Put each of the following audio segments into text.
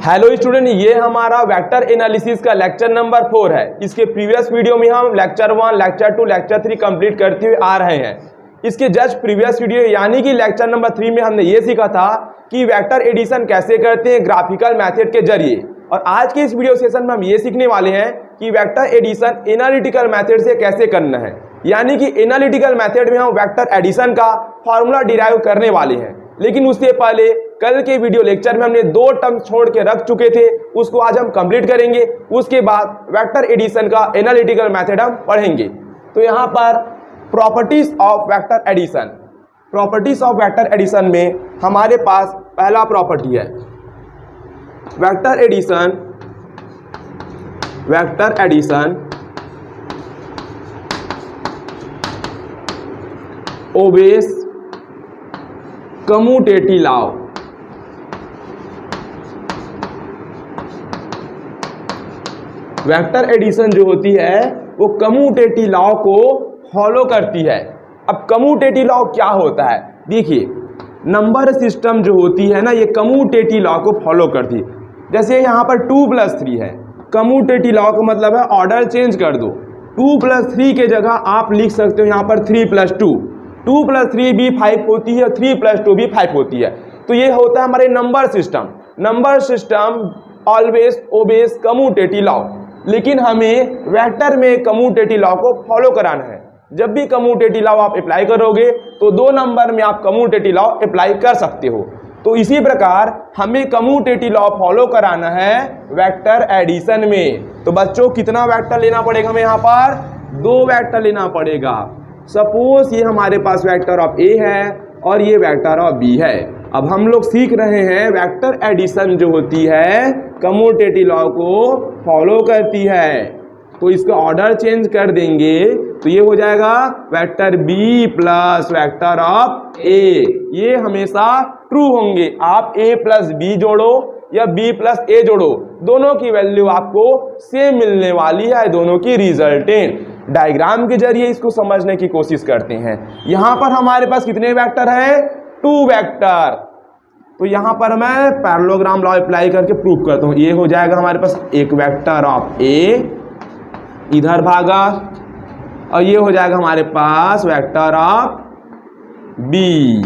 Hello student, ये हमारा vector analysis का लेक्चर नंबर 4 है। इसके प्रीवियस वीडियो में हम लेक्चर 1, लेक्चर 2, लेक्चर 3 कंप्लीट करते हुए आ रहे हैं। इसके जस्ट प्रीवियस वीडियो यानी कि लेक्चर नंबर 3 में हमने ये सीखा था कि वेक्टर एडिशन कैसे करते हैं ग्राफिकल मेथड के जरिए। और आज के इस वीडियो सेशन में हम ये सीखने वाले हैं कि वेक्टर एडिशन एनालिटिकल मेथड से कैसे करना है। यानी कि एनालिटिकल मेथड में हम वेक्टर एडिशन का फॉर्मूला डिराइव करने वाले हैं। लेकिन उससे पहले कल के वीडियो लेक्चर में हमने 2 टर्म छोड़ के रख चुके थे, उसको आज हम कंप्लीट करेंगे। उसके बाद वेक्टर एडिशन का एनालिटिकल मेथड हम पढ़ेंगे। तो यहाँ पर properties of vector addition, properties of vector addition में हमारे पास पहला प्रॉपर्टी है vector addition. Vector addition obeys commutative law. Vector addition जो होती है वो कम्यूटेटिव लॉ को फॉलो करती है। अब कम्यूटेटिव लॉ क्या होता है? देखिए, नंबर सिस्टम जो होती है ना, ये कम्यूटेटिव लॉ को फॉलो करती है। जैसे यहाँ पर 2+3 है, कम्यूटेटिव लॉ का मतलब है ऑर्डर चेंज कर दो। 2+3 के जगह आप लिख सकते हो यहाँ पर 3+2। 2+3 भी 5 होती है, 3+2 भी 5 होती है। तो ये होता है हमारे number system. Number system always obeys commutative law. लेकिन हमें वेक्टर में कम्यूटेटिव लॉ को फॉलो कराना है। जब भी कम्यूटेटिव लॉ आप अप्लाई करोगे तो 2 नंबर में आप कम्यूटेटिव लॉ अप्लाई कर सकते हो। तो इसी प्रकार हमें कम्यूटेटिव लॉ फॉलो कराना है वेक्टर एडिशन में। तो बच्चों, कितना वेक्टर लेना पड़ेगा हमें? यहाँ पर 2 वेक्टर लेना पड़ेगा। सपोज ये हमारे पास वेक्टर ऑफ ए है और ये वेक्टर ऑफ बी है। अब हम लोग सीख रहे हैं वेक्टर एडिशन जो होती है कम्यूटेटिव लॉ को फॉलो करती है। तो इसका ऑर्डर चेंज कर देंगे तो ये हो जाएगा vector B plus vector of A. ये हमेशा ट्रू होंगे। आप ए प्लस बी जोड़ो या बी प्लस ए जोड़ो, दोनों की वैल्यू आपको सेम मिलने वाली है, दोनों की रिजल्टेंट। डायग्राम के जरिए इसको समझने की कोशिश करते हैं। यहाँ पर हमारे पास कितने वेक्टर है? 2 वेक्टर। तो यहाँ पर मैं पैरेललोग्राम लॉ अप्लाई करके प्रूव करता हूँ। ये हो जाएगा हमारे पास एक वेक्टर ऑफ ए इधर भागा, और ये हो जाएगा हमारे पास vector of B.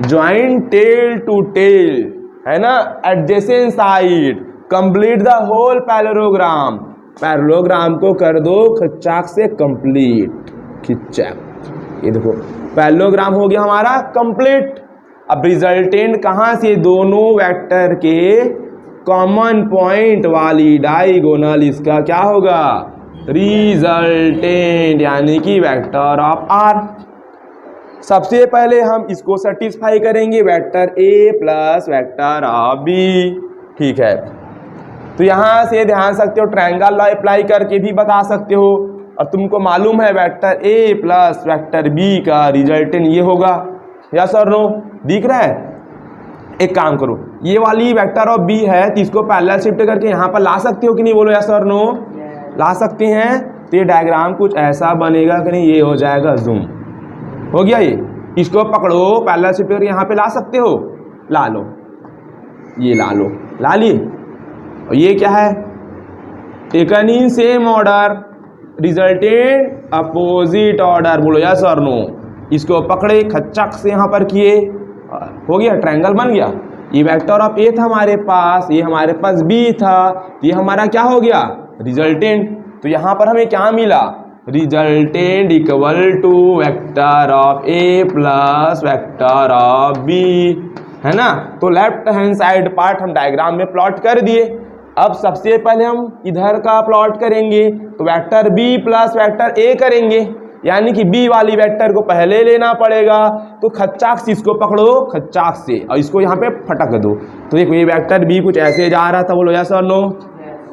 Join tail to tail है ना, adjacent side, complete the whole parallelogram. Parallelogram को कर दो खच्चाक से कंप्लीट, खिच्चाक। ये देखो पैरेललोग्राम हो गया हमारा कंप्लीट। अब रिजल्टेंट कहाँ से? दोनों वेक्टर के कॉमन पॉइंट वाली डायगोनल, इसका क्या होगा? रिजल्टेंट, यानी कि वेक्टर ऑफ आर। सबसे पहले हम इसको सेटिस्फाई करेंगे, vector A plus vector of B. ठीक है, तो यहाँ से ध्यान सकते हो, ट्रायंगल लॉ अप्लाई करके भी बता सकते हो। और तुमको मालूम है vector A plus vector B का रिजल्टेंट ये होगा। यस और नो? दिख रहा है? एक काम करो, ये वाली वेक्टर ऑफ बी है तो इसको पैरेलल शिफ्ट करके यहाँ पर ला सकते हो कि नहीं? बोलो यस और नो। ला सकते हैं। तो ये डायग्राम कुछ ऐसा बनेगा कि नहीं? ये हो जाएगा जूम। हो गया ये। इसको पकड़ो, पैरेलल शिफ्ट करके यहाँ पे ला सकते हो। ला लो, ये ला लो, ला लिए। और ये क्या है? Taken in same order, resultant opposite order. बोलो यस और नो। इसको पकड़े, खच्चक से यहाँ पर किए, हो गया, ट्रायंगल बन गया। ये वेक्टर ऑफ ए था हमारे पास, ये हमारे पास बी था, ये हमारा क्या हो गया? रिजल्टेंट। तो यहाँ पर हमें क्या मिला? Resultant equal to vector of A plus vector of B, है ना। तो लेफ्ट हैंड साइड पार्ट हम डायग्राम में प्लॉट कर दिए। अब सबसे पहले हम इधर का प्लॉट करेंगे तो vector B plus vector A करेंगे, यानी कि बी वाली वेक्टर को पहले लेना पड़ेगा। तो खच्चाक से इसको पकड़ो, खच्चाक से, और इसको यहाँ पे फटक दो। तो देखो ये वेक्टर बी कुछ ऐसे जा रहा था, बोलो यस और नो।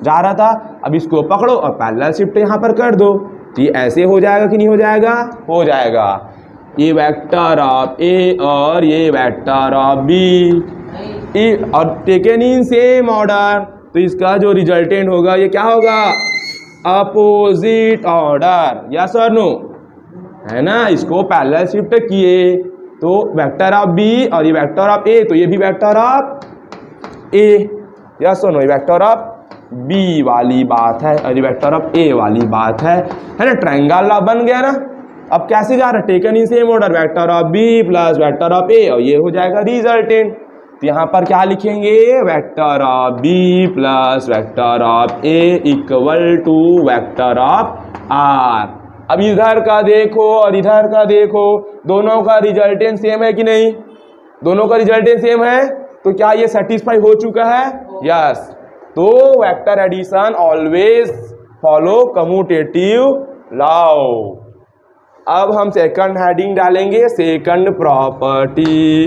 जा रहा था। अब इसको पकड़ो और पैरेलल शिफ्ट यहाँ पर कर दो, तो ये ऐसे हो जाएगा कि नहीं हो जाएगा? हो जाएगा। ये वेक्टर ऑफ ए और ये वेक्टर ऑफ बी, और टेकन इन सेम ऑर्डर, तो इसका जो रिजल्टेंट होगा ये क्या होगा? Opposite order. यस और नो, है ना। इसको पैरेलल शिफ्ट किए तो वेक्टर ऑफ बी और ये वेक्टर ऑफ ए, तो ये भी वेक्टर ऑफ ए, यस और नो, वेक्टर ऑफ बी वाली बात है और वेक्टर ऑफ ए वाली बात है ना। ट्रायंगल लॉ बन गया ना। अब कैसे जा रहा है, taken in same order, vector of B plus vector of A और ये हो जाएगा रिजल्टेंट। तो यहाँ पर क्या लिखेंगे, vector of B plus vector of A equal to vector of R. अब इधर का देखो और इधर का देखो, दोनों का रिजल्टेंट सेम है कि नहीं, दोनों का रिजल्टेंट सेम है, तो क्या ये सेटिस्फाई हो चुका है, यस। तो vector addition always follow commutative law. अब हम सेकंड हेडिंग डालेंगे, सेकंड प्रॉपर्टी,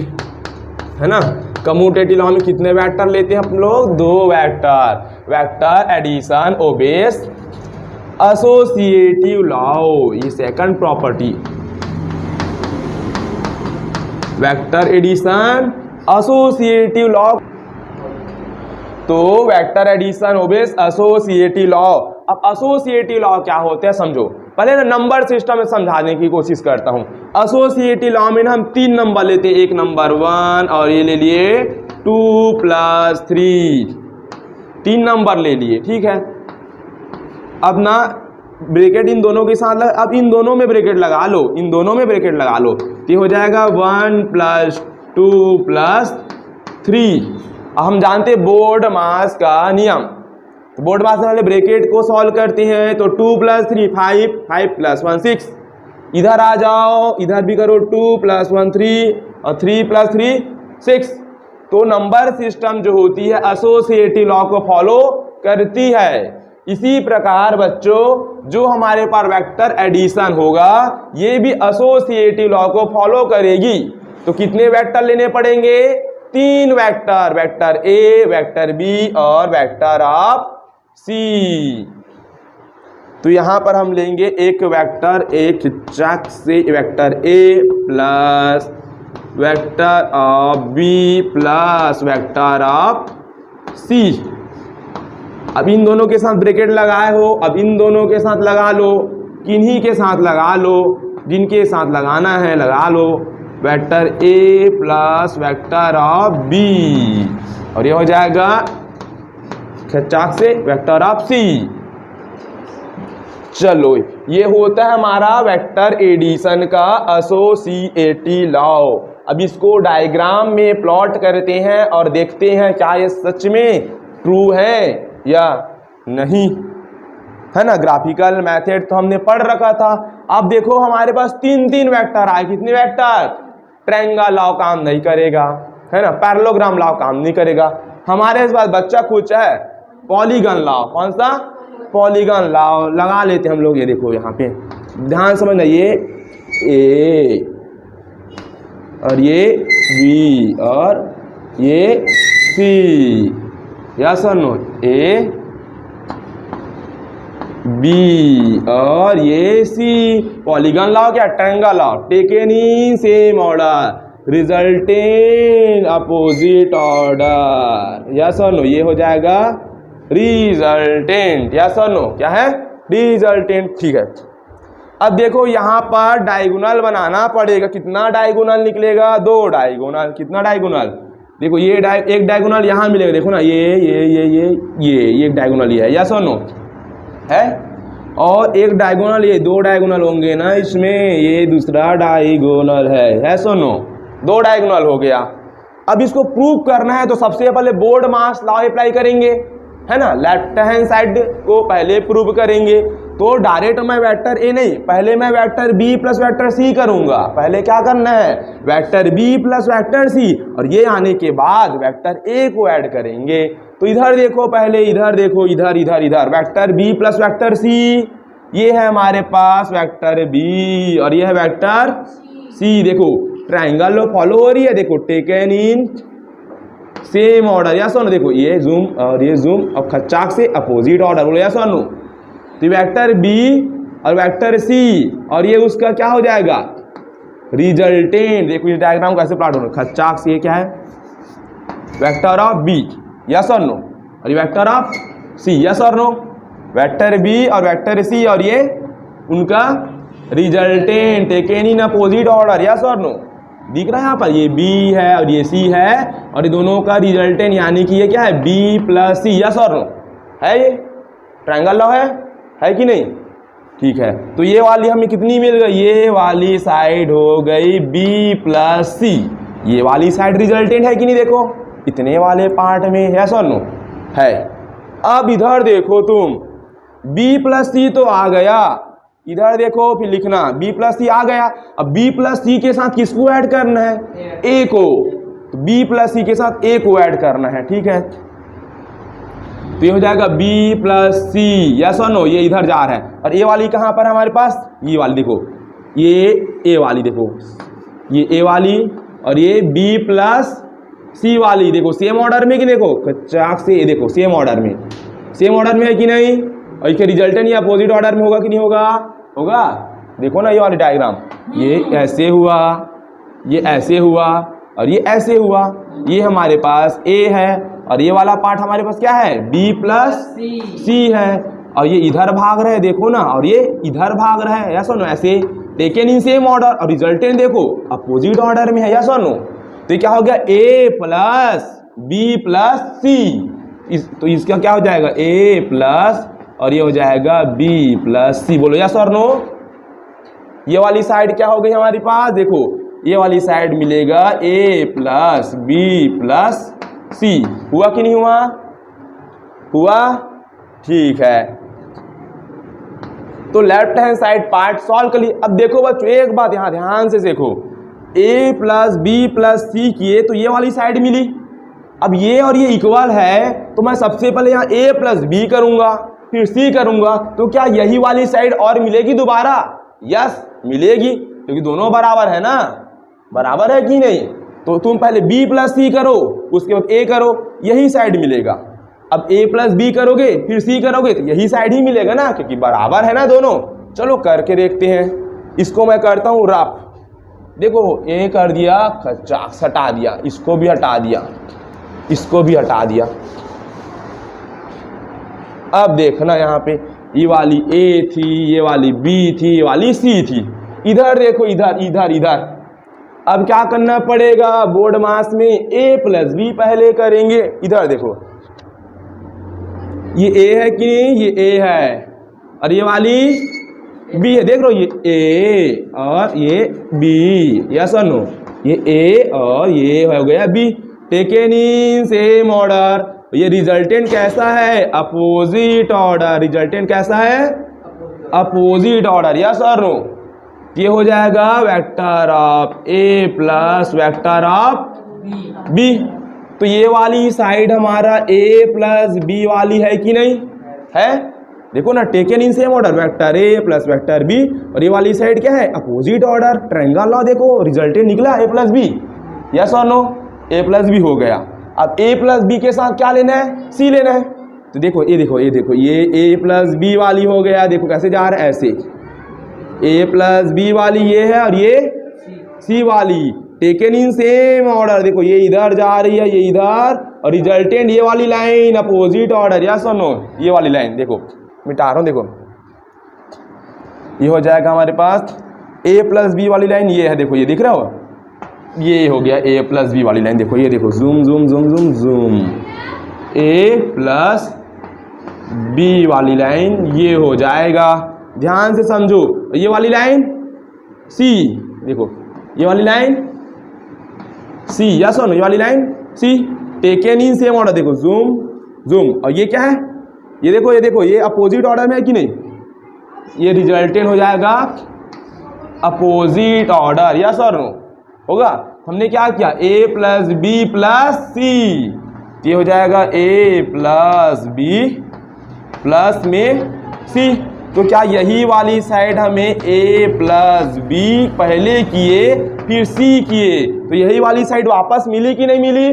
है ना। कम्यूटेटिव लॉ में कितने वेक्टर लेते हैं हम लोग, 2 vector. Vector addition obeys associative law, ये second property. Vector addition associative law, तो vector addition obeys associative law. अब एसोसिएटिव लॉ क्या होते हैं समझो, पहले ना नंबर सिस्टम में समझाने की कोशिश करता हूं। एसोसिएटिव लॉ में ना हम 3 नंबर लेते हैं, एक नंबर 1 और ये ले लिए 2 + 3, 3 नंबर ले लिए, ठीक है। अब ना ब्रैकेट इन दोनों के साथ अब इन दोनों में ब्रैकेट लगा लो, इन दोनों में ब्रैकेट लगा लो, तो ये हो जाएगा 1 + 2 + 3। हम जानते हैं बोर्ड मास का नियम, तो बोर्ड मास वाले ब्रैकेट को सॉल्व करते हैं, तो 2 + 3 5, 5 + 1 6। इधर आ जाओ, इधर भी करो 2 + 1 3 और 3 + 3 6। तो नंबर सिस्टम जो होती है एसोसिएटिव लॉ को फॉलो करती है। इसी प्रकार बच्चों जो हमारे पास वेक्टर एडिशन होगा ये भी एसोसिएटिव लॉ को फॉलो करेगी। तो कितने वेक्टर लेने पड़ेंगे, 3 vector, vector A, vector B और वेक्टर ऑफ सी। तो यहां पर हम लेंगे एक वेक्टर, एक चक से vector A plus vector of B plus vector of C. अब इन दोनों के साथ ब्रैकेट लगाए हो, अब इन दोनों के साथ लगा लो, किन्हीं के साथ लगा लो, जिनके साथ लगाना है लगा लो, vector A plus vector of B और ये हो जाएगा खचाक से वेक्टर ऑफ सी। चलो ये होता है हमारा वेक्टर एडिशन का एसोसिएटिव लॉ। अब इसको डायग्राम में प्लॉट करते हैं और देखते हैं क्या ये सच में ट्रू है या नहीं, है ना। ग्राफिकल मेथड तो हमने पढ़ रखा था। अब देखो हमारे पास 3 वेक्टर आए, कितने वेक्टर, ट्रायंगल लॉ काम नहीं करेगा, है ना, पैरेललोग्राम लॉ काम नहीं करेगा। हमारे पास बच्चा कुछ है पॉलीगन लॉ, कौन सा, पॉलीगन लॉ लगा लेते हम लोग। ये देखो यहाँ पे ध्यान समझना, ये ए और ये बी और ये सी, यस और नो, ए बी और ये सी। पॉलीगन लॉ क्या, triangle law, taken in same order resultant opposite order, yes और नो, ये हो जाएगा रिजल्टेंट, यस और नो, क्या है, रिजल्टेंट, ठीक है। अब देखो यहाँ पर डायगोनल बनाना पड़ेगा, कितना डायगोनल निकलेगा, 2 डायगोनल, कितना डायगोनल, देखो ये एक डायगोनल यहाँ मिलेगा, देखो ना ये एक डायगोनल ये है, यस और नो है, और एक डायगोनल, ये 2 डायगोनल होंगे ना इसमें, ये दूसरा डायगोनल है, यस और नो, 2 डायगोनल हो गया। अब इसको प्रूव करना है तो सबसे पहले बोर्ड मास लॉ अप्लाई करेंगे, है ना, लेफ्ट हैंड साइड को पहले प्रूव करेंगे। तो डायरेक्ट मैं वेक्टर ए नहीं, पहले मैं vector B plus vector C करूंगा। पहले क्या करना है, vector B plus vector C, और ये आने के बाद वेक्टर ए को ऐड करेंगे। तो इधर देखो, पहले इधर देखो, इधर इधर इधर vector B plus vector C, ये है हमारे पास वेक्टर बी और ये है वेक्टर सी। देखो ट्रायंगल लो फॉलो हो रही है, देखो taken in same order, yes और नो, देखो ये जूम और ये जूम, अब खच्चाक से अपोजिट ऑर्डर, बोलो यस और नो। तो वेक्टर बी और वेक्टर सी और ये उसका क्या हो जाएगा, रिजल्टेंट। देखो इस डायग्राम कैसे प्लॉट हो रहा है, खच्चाक से ये क्या है, वेक्टर ऑफ बी, यस और नो, और ये वेक्टर ऑफ सी, यस और नो, वेक्टर बी और वेक्टर सी और ये उनका resultant taken in opposite order, yes और नो। दिख रहा है यहाँ पर, ये B है और ये C है और ये दोनों का रिजल्टेंट यानी कि ये क्या है B प्लस C, यस और नो है, ये ट्रायंगल लॉ है कि नहीं? ठीक है, तो ये वाली हमें कितनी मिल गई, ये वाली साइड हो गई B प्लस C, ये वाली साइड रिजल्टेंट है कि नहीं? देखो इतने वाले पार्ट में, यस और नो है। अब इधर देखो तुम, B प्लस C तो आ गया, इधर देखो फिर लिखना B प्लस C आ गया। अब B प्लस C के साथ किसको ऐड करना है, A को, तो B प्लस C के साथ A को ऐड करना है, ठीक है। तो ये हो जाएगा B प्लस C, यस और नो, ये इधर जा रहा है। और A वाली कहाँ पर हमारे पास, ये वाली देखो, ये A वाली देखो, ये A वाली और ये B प्लस C वाली देखो सेम ऑर्डर में कि देखो चाक से, ये देखो सेम ऑर्डर में, सेम ऑर्डर में है कि नहीं? और इसके रिजल्टेंट ये अपोजिट ऑर्डर में होगा कि नहीं होगा? होगा। देखो ना ये वाली डायग्राम, ये ऐसे हुआ, ये ऐसे हुआ और ये ऐसे हुआ, ये हमारे पास A है और ये वाला पार्ट हमारे पास क्या है, B प्लस C है और ये इधर भाग रहे हैं देखो ना, और ये इधर भाग रहा है, यस और नो, ऐसे टेकन इन सेम ऑर्डर और रिजल्टेंट देखो अपोजिट ऑर्डर में है, यस और नो। तो ये क्या हो गया, A plus B plus C, तो इसका क्या हो जाएगा A प्लस और ये हो जाएगा B प्लस C, बोलो यस और नो। ये वाली साइड क्या हो गई हमारे पास, देखो ये वाली साइड मिलेगा A plus B plus C, हुआ कि नहीं हुआ? हुआ, ठीक है। तो left hand side part solve कर लिए। अब देखो बच्चों एक बात यहाँ ध्यान से देखो, A plus B plus C किए तो ये वाली साइड मिली। अब ये और ये इक्वल है तो मैं सबसे पहले यहाँ A प्लस B करूंगा, फिर C करूंगा, तो क्या यही वाली साइड और मिलेगी दोबारा? यस मिलेगी, क्योंकि दोनों बराबर है ना, बराबर है कि नहीं? तो तुम पहले B प्लस C करो, उसके बाद A करो, यही साइड मिलेगा। अब A प्लस B करोगे फिर C करोगे तो यही साइड ही मिलेगा ना, क्योंकि बराबर है ना दोनों। चलो करके देखते हैं। इसको मैं करता हूँ रफ, देखो A कर दिया, खचाक हटा दिया, इसको भी हटा दिया, इसको भी हटा दिया। अब देखना यहाँ पे ये वाली A थी, ये वाली B थी, ये वाली C थी, इधर देखो इधर इधर इधर। अब क्या करना पड़ेगा, बोर्ड मास में A प्लस B पहले करेंगे। इधर देखो ये A है कि नहीं, ये A है और ये वाली B है, देख लो ये A और ये B, यस और नो, ये A और ये हो गया B, taken in same order. ये रिजल्टेंट कैसा है, अपोजिट ऑर्डर, रिजल्टेंट कैसा है, अपोजिट ऑर्डर, यस और नो। ये हो जाएगा vector of A plus vector of B। तो ये वाली साइड हमारा A प्लस B वाली है कि नहीं है? देखो ना taken in same order, vector A plus vector B, और ये वाली साइड क्या है, अपोजिट ऑर्डर, ट्रायंगल लॉ। देखो रिजल्टेंट निकला A प्लस B, यस और नो, A प्लस B हो गया। अब A प्लस B के साथ क्या लेना है, C लेना है। तो देखो ये देखो ये देखो, ये A प्लस B वाली हो गया, देखो कैसे जा रहा है, ऐसे A प्लस B वाली ये है और ये C वाली, टेकन इन सेम ऑर्डर। देखो ये इधर जा रही है, ये इधर, और रिजल्टेंट ये वाली लाइन अपोजिट ऑर्डर, यस और नो। ये वाली लाइन देखो मिटा रहा हूँ, देखो ये हो जाएगा हमारे पास A प्लस B वाली लाइन, ये है, देखो ये दिख रहा हो, ये हो गया A प्लस B वाली लाइन। देखो ये देखो, zoom zoom zoom zoom zoom, A plus B वाली लाइन ये हो जाएगा। ध्यान से समझो, ये वाली लाइन C, देखो ये वाली लाइन C, यस और नो, ये वाली line C, taken in same order, देखो जूम जूम, और ये क्या है, ये देखो ये देखो, ये अपोजिट ऑर्डर में है कि नहीं, ये रिजल्टेंट हो जाएगा अपोजिट ऑर्डर, यस और नो होगा। हमने क्या किया, A plus B plus C, ये हो जाएगा A प्लस B प्लस में C। तो क्या यही वाली साइड हमें A प्लस B पहले किए फिर C किए, तो यही वाली साइड वापस मिली कि नहीं मिली,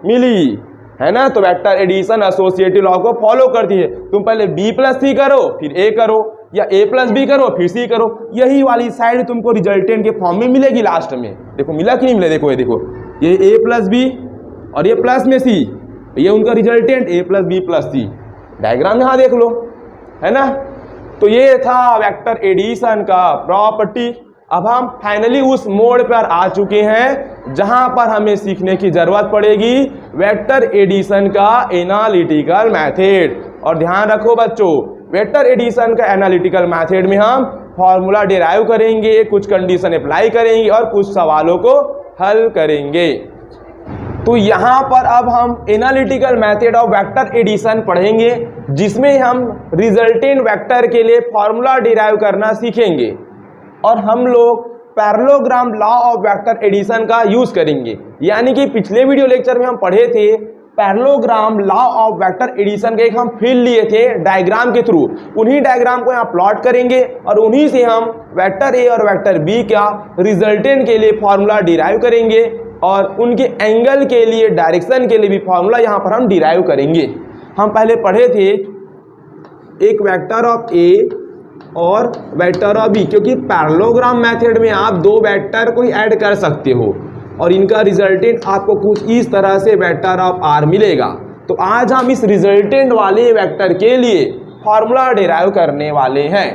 मिली है ना। तो वेक्टर एडिशन एसोसिएटिव लॉ को फॉलो करती है। तुम पहले B प्लस C करो फिर A करो, या A प्लस B करो फिर C करो, यही वाली साइड तुमको रिजल्टेंट के फॉर्म में मिलेगी लास्ट में। देखो मिला कि नहीं मिला, देखो ये देखो, ये A प्लस B और ये प्लस में C, ये उनका resultant A plus B plus C। Diagram यहाँ देख लो, है ना। तो ये था वेक्टर एडिशन का प्रॉपर्टी। अब हम फाइनली उस मोड पर आ चुके हैं जहां पर हमें सीखने की जरूरत पड़ेगी वेक्टर एडिशन का एनालिटिकल मेथड। और ध्यान रखो बच्चों, वेक्टर एडिशन का एनालिटिकल मेथड में हम फॉर्मूला डिराइव करेंगे, कुछ कंडीशन अप्लाई करेंगे और कुछ सवालों को हल करेंगे। तो यहाँ पर अब हम analytical method of vector addition पढ़ेंगे, जिसमें हम रिजल्टेंट वेक्टर के लिए फॉर्मूला डिराइव करना सीखेंगे और हम लोग parallelogram law of vector addition का यूज करेंगे। यानी कि पिछले वीडियो लेक्चर में हम पढ़े थे parallelogram law of vector addition के एक हम फील लिए थे डायग्राम के थ्रू, उन्हीं डायग्राम को यहाँ प्लॉट करेंगे और उन्हीं से हम वेक्टर ए और वेक्टर बी का रिजल्टेंट के लिए फॉर्मूला डिराइव करेंगे और उनके एंगल के लिए, डायरेक्शन के लिए भी फॉर्मूला यहाँ पर हम डिराइव करेंगे। हम पहले पढ़े थे एक वेक्टर ऑफ ए और वेक्टर ऑफ बी, क्योंकि पैरेललोग्राम मेथड में आप दो वेक्टर को ही ऐड कर सकते हो और इनका रिजल्टेंट आपको कुछ इस तरह से वेक्टर ऑफ आर मिलेगा। तो आज हम इस रिजल्टेंट वाले वेक्टर के लिए फॉर्मूला डिराइव करने वाले हैं।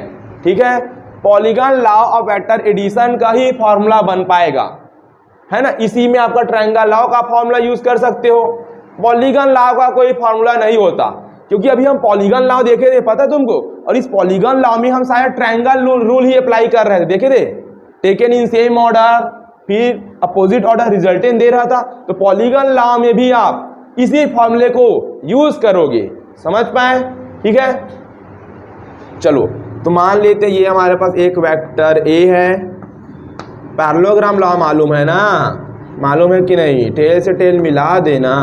ठीक है, polygon law of vector addition का ही फॉर्मूला बन पाएगा, है ना। इसी में आपका ट्रायंगल लॉ का फॉर्मूला यूज कर सकते हो, पॉलीगॉन लॉ का कोई फॉर्मूला नहीं होता, क्योंकि अभी हम पॉलीगॉन लॉ देखे थे, पता तुमको। और इस पॉलीगॉन लॉ में हम शायद ट्रायंगल रूल ही अप्लाई कर रहे थे, देखे थे, टेकन इन सेम ऑर्डर, फिर अपोजिट ऑर्डर रिजल्टेंट दे रहा था। तो पॉलीगॉन लॉ में भी आप इसी फॉर्मूले को यूज करोगे, समझ पाए। ठीक है, चलो तो मान लेते ये हमारे पास एक वेक्टर ए है, पैरेललोग्राम लॉ मालूम है ना, मालूम है कि नहीं, टेल से टेल मिला देना।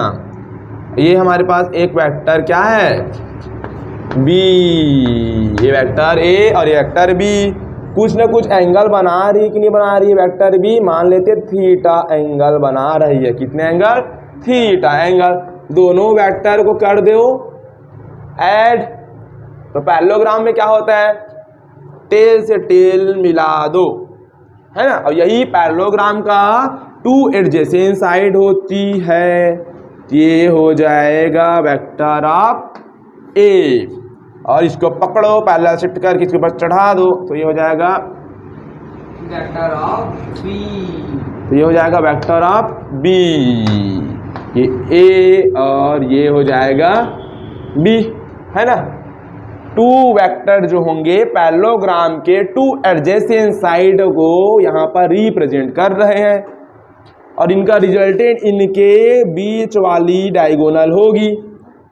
ये हमारे पास एक वेक्टर क्या है, बी, ये वेक्टर ए और ये वेक्टर बी कुछ ना कुछ एंगल बना रही कि नहीं बना रही है वेक्टर बी, मान लेते थीटा एंगल बना रही है। कितने एंगल, थीटा एंगल। दोनों वेक्टर को कर दो ऐड, तो पैरेललोग्राम में क्या होता है, टेल से टेल मिला दो, है ना। और यही पैरेललोग्राम का टू एडजेसेंट साइड होती है, ये हो जाएगा वेक्टर ऑफ ए। और इसको पकड़ो, पहला शिफ्ट करके इसके ऊपर चढ़ा दो, तो ये हो जाएगा वेक्टर ऑफ बी, तो ये हो जाएगा वेक्टर ऑफ बी। ये ए और ये हो जाएगा बी, है ना। टू वेक्टर जो होंगे पैरेललोग्राम के टू एडजेसेंट साइड को यहाँ पर रिप्रेजेंट कर रहे हैं और इनका रिजल्टेंट इनके बीच वाली डायगोनल होगी।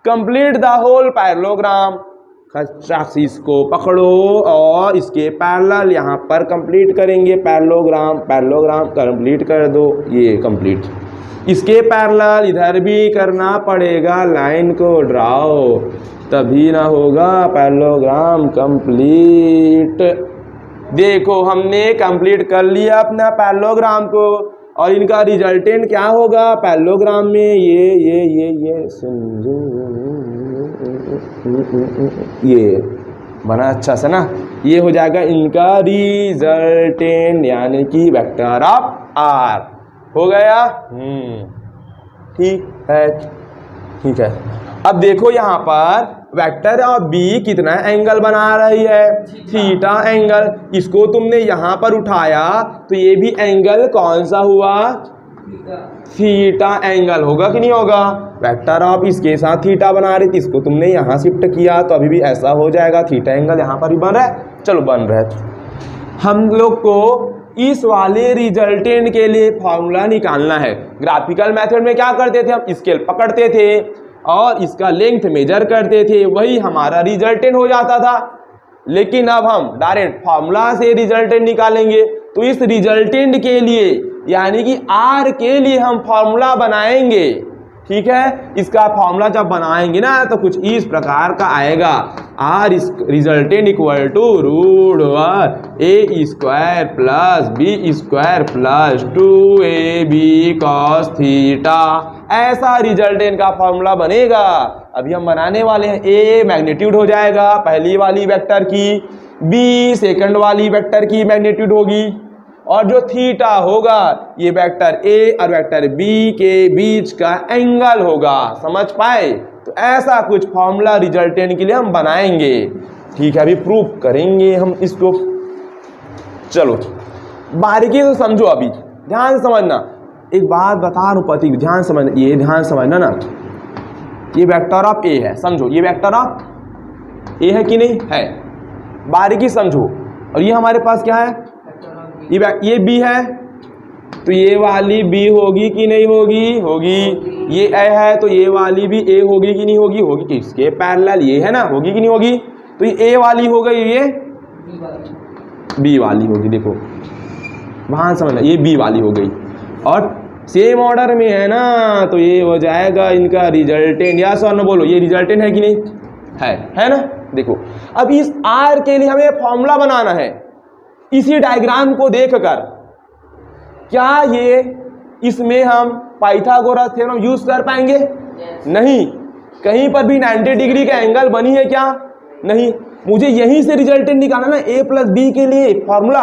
कंप्लीट द होल पैरेललोग्राम, इसको पकड़ो और इसके पैरेलल यहाँ पर कंप्लीट करेंगे। पैरेललोग्राम पैरेललोग्राम कंप्लीट कर दो, ये कंप्लीट। इसके पैरेलल इधर भी करना पड़ेगा, लाइन को ड्राओ, तभी ना होगा पैरेललोग्राम कंप्लीट। देखो हमने कंप्लीट कर लिया अपना पैरेललोग्राम को और इनका रिजल्टेंट क्या होगा पैरेललोग्राम में, ये बना अच्छा सा ना, ये हो जाएगा इनका रिजल्टेंट यानी कि वेक्टर ऑफ आर हो गया। ठीक है, ठीक है। अब देखो यहाँ पर वेक्टर ऑफ बी कितना एंगल बना रही है, थीटा एंगल। इसको तुमने यहाँ पर उठाया तो ये भी एंगल कौन सा हुआ, थीटा एंगल होगा कि नहीं होगा। वेक्टर ऑफ इसके साथ थीटा बना रही थी, इसको तुमने यहाँ शिफ्ट किया तो अभी भी ऐसा हो जाएगा, थीटा एंगल यहाँ पर भी बन रहा है। चलो बन रहा है। हम लोग को इस वाले रिजल्टेंट के लिए फॉर्मूला निकालना है। ग्राफिकल मेथड में क्या करते थे, हम स्केल पकड़ते थे और इसका लेंथ मेजर करते थे, वही हमारा रिजल्टेंट हो जाता था। लेकिन अब हम डायरेक्ट फार्मूला से रिजल्टेंट निकालेंगे। तो इस रिजल्टेंट के लिए यानी कि आर के लिए हम फार्मूला बनाएंगे। ठीक है, इसका फार्मूला जब बनाएंगे ना तो कुछ इस प्रकार का आएगा, R resultant equal to root over A square plus B square plus 2ab cos theta. ऐसा रिजल्टेंट का फार्मूला बनेगा। अभी हम बनाने वाले हैं। ए मैग्नीट्यूड हो जाएगा पहली वाली वेक्टर की, बी सेकंड वाली वेक्टर की मैग्नीट्यूड होगी और जो थीटा होगा ये वेक्टर ए और वेक्टर बी के बीच का एंगल होगा। समझ पाए। तो ऐसा कुछ फॉर्मूला रिजल्टेंट के लिए हम बनाएंगे। ठीक है, अभी प्रूफ करेंगे हम इसको। चलो बारीकी से समझो, अभी ध्यान से समझना। एक बात बता रहा हूँ प्रतीक, ध्यान समझना, ये ध्यान समझना ना, ये वेक्टर ऑफ ए है, समझो ये वेक्टर ऑफ ए है कि नहीं है, बारीकी समझो। और ये हमारे पास क्या है, ये बी है, तो ये वाली बी होगी कि नहीं होगी, होगी। ये ए है तो ये वाली भी ए होगी कि नहीं होगी, होगी। किसके पैरेलल, ये है ना, होगी कि नहीं होगी। तो ये ए वाली हो गई, ये बी वाली होगी। देखो वहां समझना, ये बी वाली हो गई और सेम ऑर्डर में है ना, तो ये हो जाएगा इनका रिजल्टेंट। या सर न बोलो, ये रिजल्टेंट है कि नहीं है ना। देखो अब इस आर के लिए हमें फॉर्मूला बनाना है, इसी डायग्राम को देखकर क्या ये इसमें हम पाइथागोरस थ्योरम यूज कर पाएंगे? नहीं। कहीं पर भी 90 डिग्री का एंगल बनी है क्या? नहीं। मुझे यहीं से रिजल्टेंट निकालना ना, ए प्लस बी के लिए फॉर्मूला।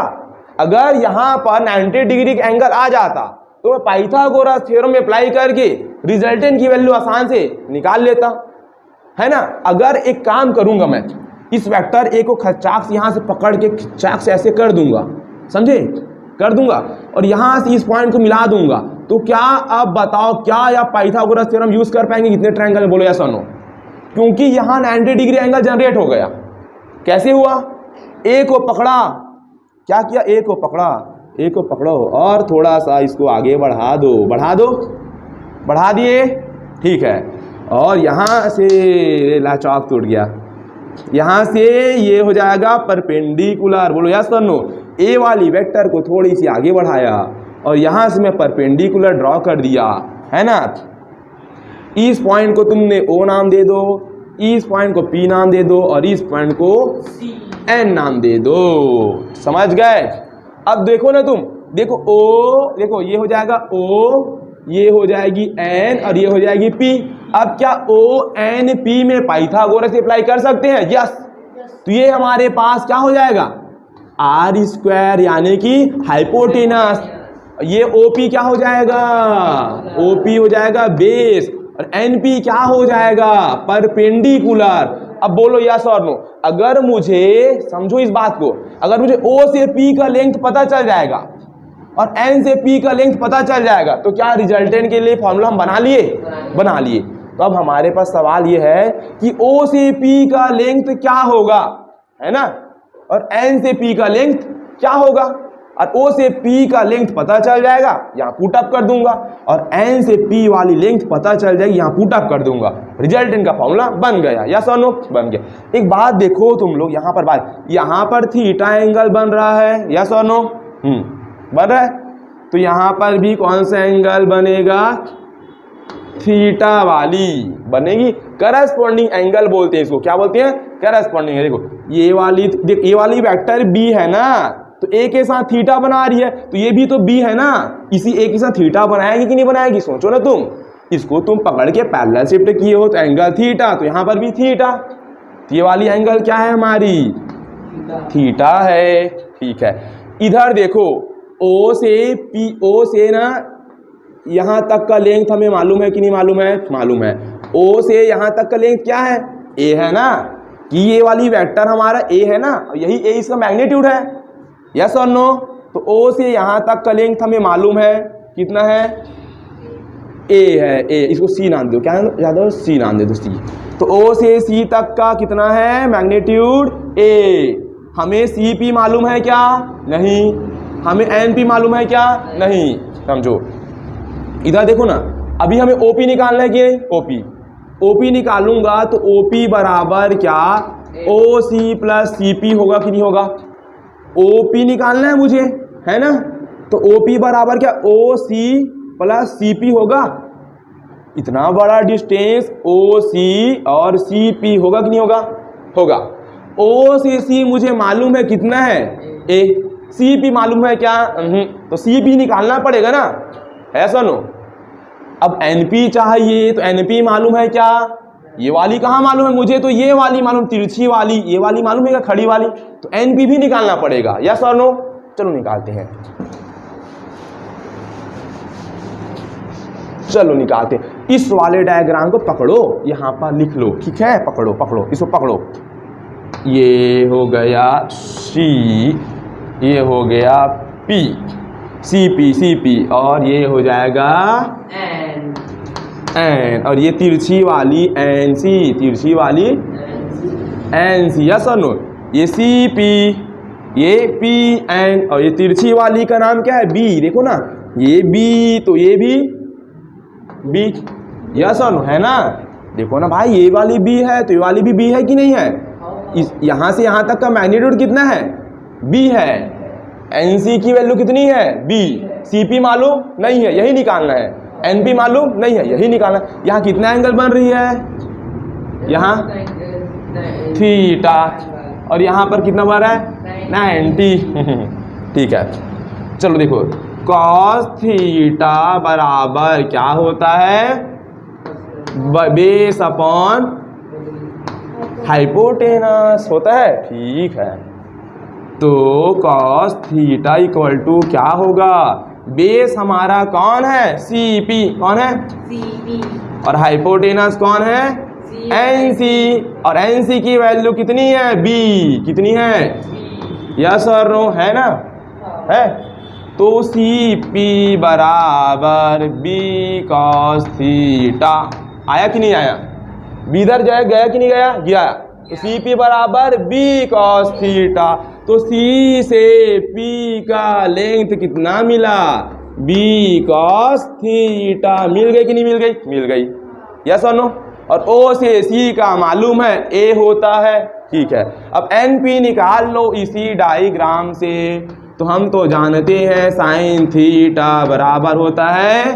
अगर यहां पर 90 डिग्री का एंगल आ जाता तो मैं पाइथागोरस थ्योरम में अप्लाई करके रिजल्टेंट की वैल्यू आसान से निकाल लेता, है ना। अगर एक काम करूंगा, मैं इस वेक्टर ए को खचाक से यहां से पकड़ के खचाक से ऐसे कर दूंगा, समझे, कर दूंगा, और यहां से इस पॉइंट को मिला दूंगा, तो क्या अब बताओ, क्या या पाइथागोरस थ्योरम यूज कर पाएंगे कितने ट्रायंगल में? बोलो यस और नो। क्योंकि यहां 90 डिग्री एंगल जनरेट हो गया। कैसे हुआ? ए को पकड़ा, क्या किया, ए को पकड़ा, ए को पकड़ो और थोड़ा सा इसको आगे बढ़ा दो, बढ़ा दो, बढ़ा दिए, ठीक है। और यहां से लाचौक टूट गया, यहां से ये हो जाएगा परपेंडिकुलर। बोलो यस और नो। ए वाली वेक्टर को थोड़ी सी आगे बढ़ाया और यहां से मैं परपेंडिकुलर ड्रॉ कर दिया, है ना। इस पॉइंट को तुमने ओ नाम दे दो, इस पॉइंट को पी नाम दे दो और इस पॉइंट को एन नाम दे दो। समझ गए? अब देखो ना तुम, देखो ओ, देखो ये हो जाएगा ओ, ये हो जाएगी एन और ये हो जाएगी पी। अब क्या ओ एन पी में पाइथागोरस अप्लाई कर सकते हैं? यस। तो ये हमारे पास क्या हो जाएगा, आर स्क्वायर यानी कि हाइपोटेनस। ये ओपी क्या हो जाएगा, ओपी हो जाएगा बेस, और एनपी क्या हो जाएगा, परपेंडिकुलर। अब बोलो यस और नो। अगर मुझे, समझो इस बात को, अगर मुझे ओ से पी का लेंथ पता चल जाएगा और एन से पी का लेंथ पता चल जाएगा, तो क्या रिजल्टेंट के लिए फॉर्मूला हम बना लिए? बना लिए। तो अब हमारे पास सवाल ये है कि ओ से पी का लेंथ क्या होगा, है ना, और एन से पी का लेंथ क्या होगा। और ओ से पी का लेंथ पता चल जाएगा, यहाँ पुट अप कर दूंगा, और एन से पी वाली लेंथ पता चल जाएगी, यहाँ पुट अप कर दूंगा। रिजल्टेंट का फॉर्मूला बन गया, यस और नो? बन गया। एक बात देखो तुम लोग, यहाँ पर बात, यहाँ पर थीटा एंगल बन रहा है, यस और नो? बन रहा है। तो यहाँ पर भी कौन सा एंगल बनेगा, थीटा वाली बनेगी। करस्पॉन्डिंग एंगल बोलते हैं इसको, क्या बोलते हैं, करस्पॉन्डिंग है। देखो ये वाली, देख ये वाली वेक्टर बी है ना, तो ए के साथ थीटा बना रही है, तो ये भी तो बी है ना, इसी ए के साथ थीटा बनाएगी कि नहीं बनाएगी? सोचो ना तुम, इसको तुम पकड़ के पैरेलल शिफ्ट किए हो तो एंगल थीटा, तो यहाँ पर भी थीटा। तो ये वाली एंगल क्या है हमारी, थीटा है, ठीक है। इधर देखो ओ से पी, ओ से ना यहाँ तक का लेंथ हमें मालूम है कि नहीं मालूम है? मालूम है। ओ से यहाँ तक का लेंथ क्या है, ए है ना, कि ये वाली वेक्टर हमारा ए है ना, यही ए इसका मैग्नीट्यूड है, यस और नो? तो ओ से यहाँ तक का लेंथ हमें मालूम है, कितना है, ए है, ए, इसको सी नाम दो, क्या ज्यादा सी नाम दे दो, सी। तो ओ से सी तक का कितना है मैग्नीट्यूड, ए। हमें सी पी मालूम है क्या? नहीं। हमें एन पी मालूम है क्या? नहीं। समझो इधर देखो ना, अभी हमें ओपी निकालना है कि नहीं, ओपी। ओपी निकालूंगा तो ओपी बराबर क्या, ओ सी प्लस सी पी होगा कि नहीं होगा? ओपी निकालना है मुझे, है ना, तो ओपी बराबर क्या, ओ सी प्लस सी पी होगा। इतना बड़ा डिस्टेंस ओ सी और सी पी होगा कि नहीं होगा? होगा। ओ से सी मुझे मालूम है कितना है, ए। सी पी मालूम है क्या? तो सी पी निकालना पड़ेगा ना, ऐसा नो। अब एनपी चाहिए, तो एनपी मालूम है क्या, ये वाली कहाँ मालूम है मुझे, तो ये वाली मालूम, तिरछी वाली, ये वाली मालूम है क्या, खड़ी वाली, तो एनपी भी निकालना पड़ेगा, यस और नो? चलो निकालते हैं, चलो निकालते हैं। इस वाले डायग्राम को पकड़ो, यहां पर लिख लो, ठीक है, पकड़ो पकड़ो, इसको पकड़ो। ये हो गया सी, ये हो गया P पी, सी पी और ये हो जाएगा एन और ये तिरछी वाली एन सी, तिरछी वाली एन सी, यस और नो। ये सी पी, ये पी एन और ये तिरछी वाली का नाम क्या है बी, देखो ना ये बी तो ये भी बी, यस और नो, है ना। देखो ना भाई ये वाली बी है तो ये वाली भी बी है कि नहीं है। इस यहाँ से यहाँ तक का मैग्नीट्यूड कितना है, बी है। एन सी की वैल्यू कितनी है, बी। सी पी मालूम नहीं है, यही निकालना है। एन पी मालूम नहीं है, यही निकालना है। यहाँ कितना एंगल बन रही है, यहाँ थीटा और यहाँ पर कितना बन रहा है 90। ठीक है चलो देखो कॉस थीटा बराबर क्या होता है, बेस अपॉन हाइपोटेनस होता है। ठीक है तो कॉस थीटा इक्वल टू क्या होगा, बेस हमारा कौन है सी पी, कौन है सी पी और हाइपोटेनस कौन है एन सी और एन सी की वैल्यू कितनी है बी, कितनी है यस और नो, है ना, है। तो सी पी बराबर बी कॉस थीटा, आया कि नहीं आया, बी इधर जाए गया कि नहीं गया, गया। तो सी पी बराबर बी कॉस थीटा, तो सी से पी का लेंथ कितना मिला, बी कॉस थीटा, मिल गई कि नहीं मिल गई, मिल गई, यस और नो। और ओ से सी का मालूम है ए होता है। ठीक है अब एन पी निकाल लो इसी डायग्राम से। तो हम तो जानते हैं साइन थीटा बराबर होता है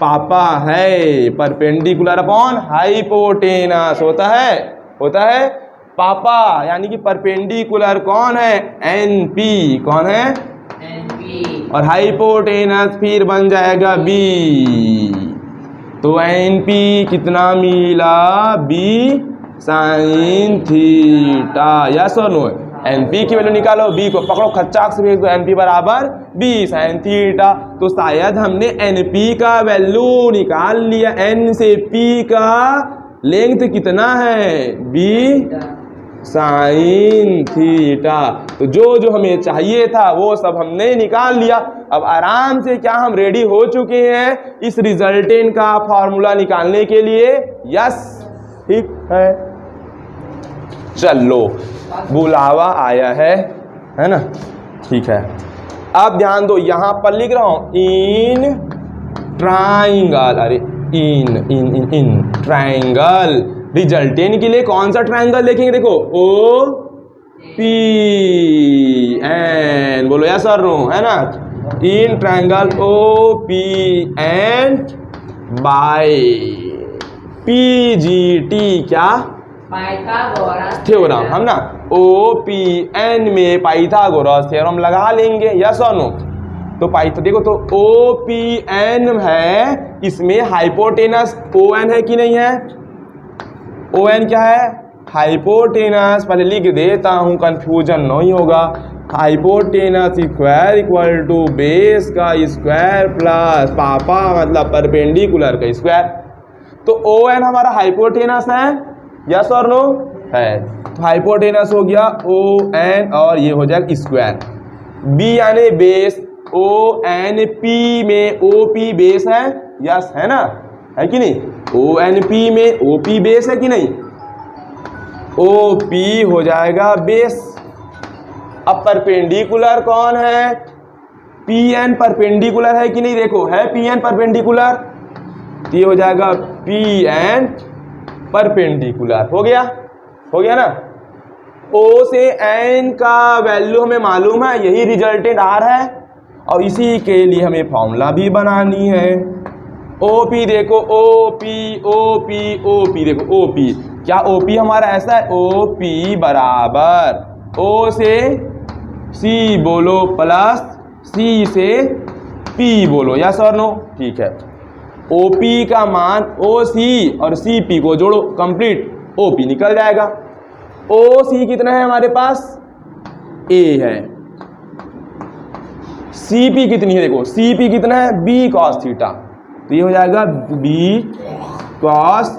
पापा है परपेंडिकुलर अपॉन हाइपोटेनस, होता है पापा, यानी कि परपेंडिकुलर कौन है एन पी, कौन है एन पी और हाइपोटेनस फिर बन जाएगा बी। तो एन पी कितना मिला, बी साइन थीटा, यस और नो। एन पी की वैल्यू निकालो, बी को पकड़ो खच्चाक से भेज दो, एन पी बराबर बी साइन थीटा। तो शायद हमने एन पी का वैल्यू निकाल लिया, एन से पी का लेंथ कितना है बी साइन थीटा। तो जो हमें चाहिए था वो सब हमने निकाल लिया। अब आराम से क्या हम रेडी हो चुके हैं इस रिजल्टेंट का फॉर्मूला निकालने के लिए, यस ठीक है। चलो बुलावा आया है ना, ठीक है। अब ध्यान दो यहाँ पर लिख रहा हूं इन ट्राइंगल, अरे इन ट्राइंगल रिजल्टेंट के लिए कौन सा ट्राइंगल देखेंगे, देखो ओ पी एन, बोलो यस और नो, है ना। In triangle O P N by P G T, क्या पाइथागोरस थ्योरम, हम ना ओ पी एन में पाइथागोरस थ्योरम लगा लेंगे, यस और नो। तो देखो तो ओ पी एन है, इसमें हाइपोटेनस ओ एन है कि नहीं है, ओ एन क्या है हाइपोटेनस, पहले लिख देता हूं कंफ्यूजन नहीं होगा। Hypotenuse square equal to base का स्क्वायर प्लस पापा मतलब परपेंडिकुलर का स्क्वायर। तो ओ एन हमारा हाइपोटेनस है, यस और नो है। तो हाइपोटेनस हो गया ओ एन और ये हो जाएगा स्क्वायर। बी यानी बेस, ओ एन पी में ओ पी बेस है, यस है ना, है कि नहीं। ओ एन पी में ओ पी बेस है कि नहीं, ओ पी हो जाएगा बेस। अब परपेंडिकुलर कौन है, पी एन परपेंडिकुलर है कि नहीं, देखो है पी एन परपेंडिकुलर, तो ये हो जाएगा पी एन परपेंडिकुलर, हो गया ना। ओ से एन का वैल्यू हमें मालूम है, यही रिजल्टेंट आर है और इसी के लिए हमें फॉर्मूला भी बनानी है। ओ पी देखो, ओ पी देखो, ओ पी क्या, ओ पी हमारा ऐसा है ओ पी बराबर ओ से सी बोलो प्लस सी से पी बोलो, यस और नो, ठीक है। ओ पी का मान ओ सी और सी पी को जोड़ो, कंप्लीट ओ पी निकल जाएगा। ओ सी कितना है हमारे पास, ए है। सी पी कितनी है, देखो सी पी कितना है बी कॉस थीटा, तो ये हो जाएगा बी कॉस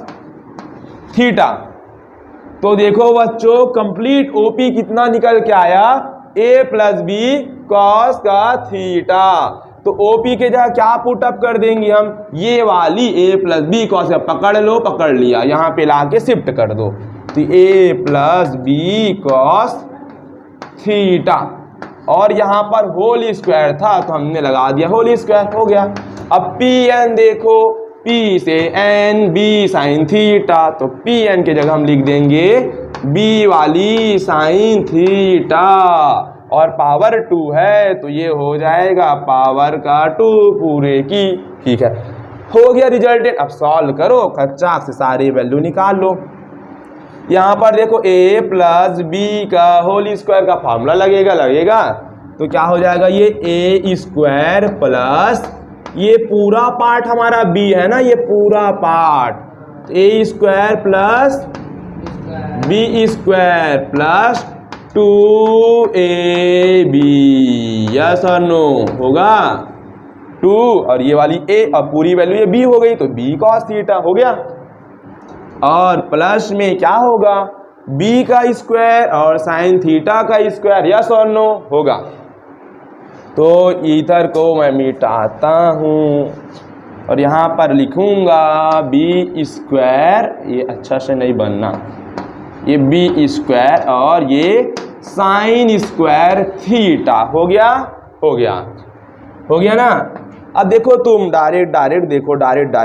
थीटा। तो देखो बच्चों कंप्लीट ओपी कितना निकल के आया, ए प्लस बी कॉस का थीटा। तो ओपी के जगह क्या पुटअप कर देंगे हम, ये वाली ए प्लस बी कॉस, पकड़ लो, पकड़ लिया, यहाँ पे लाके शिफ्ट कर दो। तो ए प्लस बी कॉस थीटा, और यहाँ पर होल स्क्वायर था तो हमने लगा दिया होल स्क्वायर, हो गया। अब पी एन देखो, पी से एन बी साइन थीटा, तो पी एन के जगह हम लिख देंगे बी वाली साइन थीटा, और पावर 2 है तो ये हो जाएगा पावर का 2 पूरे की। ठीक है, हो गया रिजल्टेंट। अब सॉल्व करो, कच्चा से सारी वैल्यू निकाल लो। यहाँ पर देखो a प्लस बी का होल स्क्वायर का फॉर्मूला लगेगा, तो क्या हो जाएगा, ये ए स्क्वायर प्लस ये पूरा पार्ट हमारा b है ना, ये पूरा part A square plus B square plus 2ab, yes और नो, होगा 2, और ये वाली a, अब पूरी वैल्यू ये b हो गई तो b cos थीटा हो गया, और प्लस में क्या होगा b का स्क्वायर और साइन थीटा का स्क्वायर, यस और नो, होगा। तो इधर को मैं मिटाता हूँ और यहाँ पर लिखूंगा b स्क्वायर, ये अच्छा से नहीं बनना, ये b स्क्वायर और ये साइन स्क्वायर थीटा, हो गया, हो गया, हो गया ना। अब देखो तुम डायरेक्ट देखो, डायरेक्ट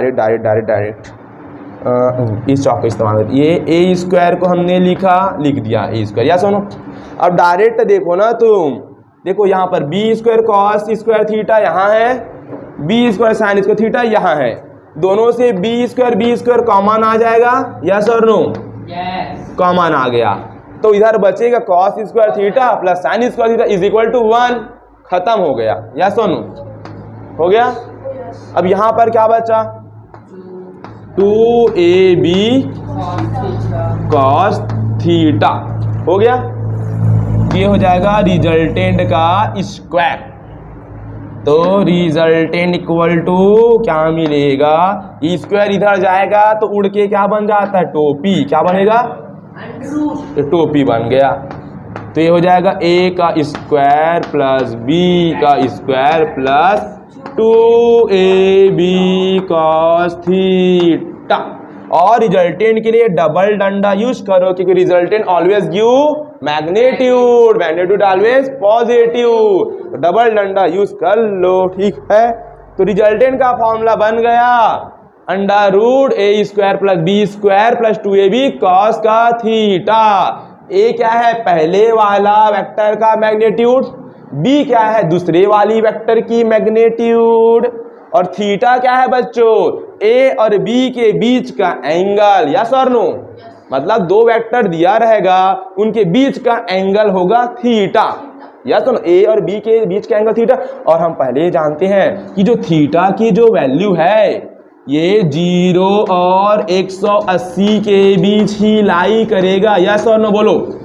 इस चौक का इस्तेमाल करते, ये ए स्क्वायर को हमने लिख दिया ए स्क्वायर, या सुनो। अब डायरेक्ट देखो ना तुम, देखो यहाँ पर B square cos square theta यहाँ है, B square sine square theta यहाँ है, दोनों से बी स्क्वायर कॉमन आ जाएगा, यस और नो, कॉमन आ गया, तो इधर बचेगा cos square theta plus sine square theta is equal to 1, खत्म हो गया, यस और नो, हो गया। अब यहाँ पर क्या बचा, 2ab cos थीटा, हो गया, ये हो जाएगा रिजल्टेंट का स्क्वायर। तो रिजल्टेंट इक्वल टू क्या मिलेगा, स्क्वायर इधर जाएगा तो उड़ के क्या बन जाता है, टोपी, क्या बनेगा, टोपी बन गया। तो ये हो जाएगा a का स्क्वायर प्लस b का square plus 2ab cos theta, और रिजल्टेंट के लिए डबल डंडा यूज करो, क्योंकि resultant always give magnitude, magnitude always positive, double डंडा यूज कर लो, ठीक है। तो रिजल्टेंट का फॉर्मूला बन गया under root A square plus B square plus 2ab cos का थीटा। ए क्या है, पहले वाला वेक्टर का मैग्नीट्यूड, बी क्या है, दूसरे वाली वेक्टर की मैग्नीट्यूड, और थीटा क्या है बच्चों, ए और बी के बीच का एंगल, यस और नो, मतलब दो वेक्टर दिया रहेगा उनके बीच का एंगल होगा थीटा, यस तो ए और बी के बीच का एंगल थीटा। और हम पहले जानते हैं कि जो थीटा की जो वैल्यू है ये 0 और 180 के बीच ही लाई करेगा, यस और नो, बोलो।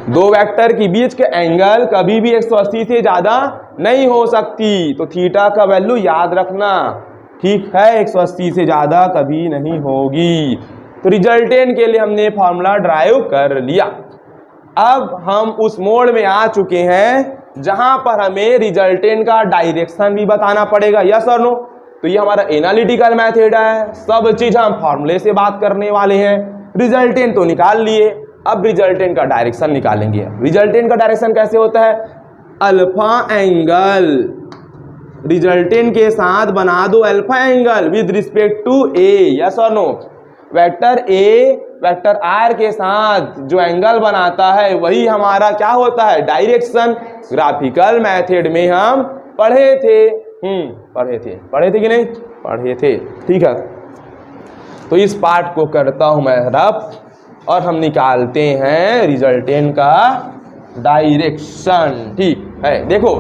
दो वेक्टर के बीच के एंगल कभी भी 180 से ज्यादा नहीं हो सकती, तो थीटा का वैल्यू याद रखना, ठीक है, 180 से ज्यादा कभी नहीं होगी। तो रिजल्टेंट के लिए हमने फॉर्मूला ड्राइव कर लिया। अब हम उस मोड में आ चुके हैं जहां पर हमें रिजल्टेंट का डायरेक्शन भी बताना पड़ेगा, यस और नो। तो ये हमारा एनालिटिकल मेथड है, सब चीज हम फॉर्मूले से बात करने वाले हैं। रिजल्टेंट तो निकाल लिए, अब रिजल्टेंट का डायरेक्शन निकालेंगे। रिजल्टेंट का डायरेक्शन कैसे होता है, अल्फा एंगल, रिजल्टेंट के साथ बना दो alpha angle with respect to A, yes और no. Vector A vector R के साथ जो एंगल बनाता है वही हमारा क्या होता है, डायरेक्शन। ग्राफिकल मेथड में हम पढ़े थे कि नहीं, पढ़े थे, ठीक है। तो इस पार्ट को करता हूं मैं रफ, और हम निकालते हैं रिजल्टेंट का डायरेक्शन, ठीक है। देखो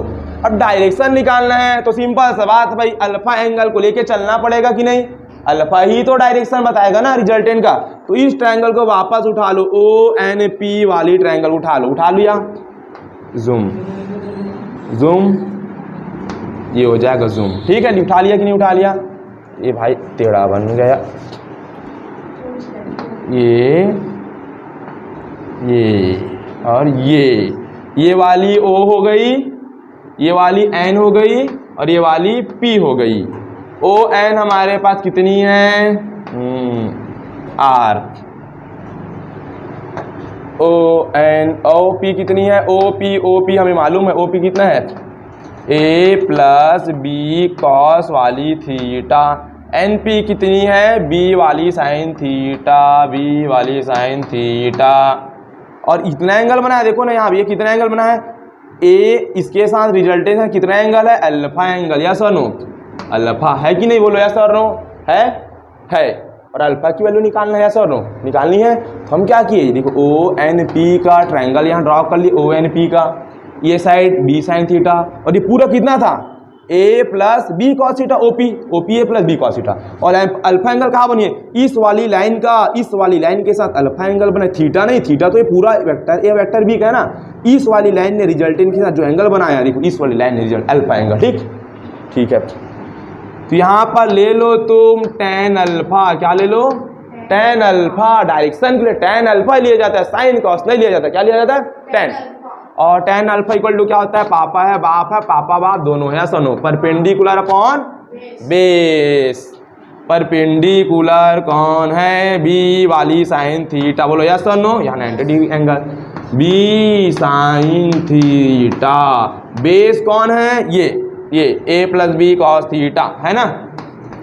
अब डायरेक्शन निकालना है तो सिंपल सा बात भाई, अल्फा एंगल को लेके चलना पड़ेगा कि नहीं, अल्फा ही तो डायरेक्शन बताएगा ना रिजल्टेंट का। तो इस ट्रायंगल को वापस उठा लो, ONP वाली ट्रायंगल उठा लो, उठा लिया, जूम जूम, ये हो जाएगा जूम, ठीक है। उठा लिया कि नहीं उठा लिया, ये भाई टेढ़ा बन गया, ये और ये ये वाली O हो गई, ये वाली N हो गई और ये वाली P हो गई। ON हमारे पास कितनी है? R। OP कितनी है? OP हमें मालूम है, OP कितना है? A प्लस बी कॉस वाली थीटा। NP कितनी है? B वाली साइन थीटा, B वाली साइन थीटा। और इतना एंगल बना है, देखो ना यहाँ ये कितना एंगल बना है? A इसके साथ रिजल्टेंट है कितना एंगल है? Alpha angle. यस और नो? अल्फा है कि नहीं? बोलो यस और नो। है। और अल्फा की वैल्यू निकालना है, यस और नो? निकालनी है। तो हम क्या किए, देखो ONP का ट्रायंगल यहाँ ड्रॉ कर लिए, ONP का, ये साइड B साइन थीटा, और ये पूरा कितना था? A plus B cos theta, OPA plus B cos theta. और अल्फा एंगल कहाँ बनी है? इस वाली लाइन का इस वाली लाइन के साथ अल्फा एंगल बना। थीटा नहीं, थीटा तो ये पूरा वेक्टर A वेक्टर B का है ना। इस वाली लाइन ने रिजल्टेंट के साथ जो एंगल बनाया, देखो इस वाली लाइन ने रिजल्ट अल्फा एंगल। ठीक है। तो यहाँ पर ले लो तुम tan अल्फा। क्या ले लो? tan alpha. डायरेक्शन के लिए tan अल्फा लिया जाता है, साइन कॉस नहीं लिया जाता। क्या लिया जाता है? tan। और tan अल्फा इक्वल टू क्या होता है? पापा है बाप है, पापा बाप दोनों है, सुनो। Perpendicular upon base. परपेंडिकुलर कौन है? बी वाली साइन थीटा। बोलो यस और नो? यहाँ 90 degree angle, B sine theta. Base कौन है? ये A plus B cos theta है ना,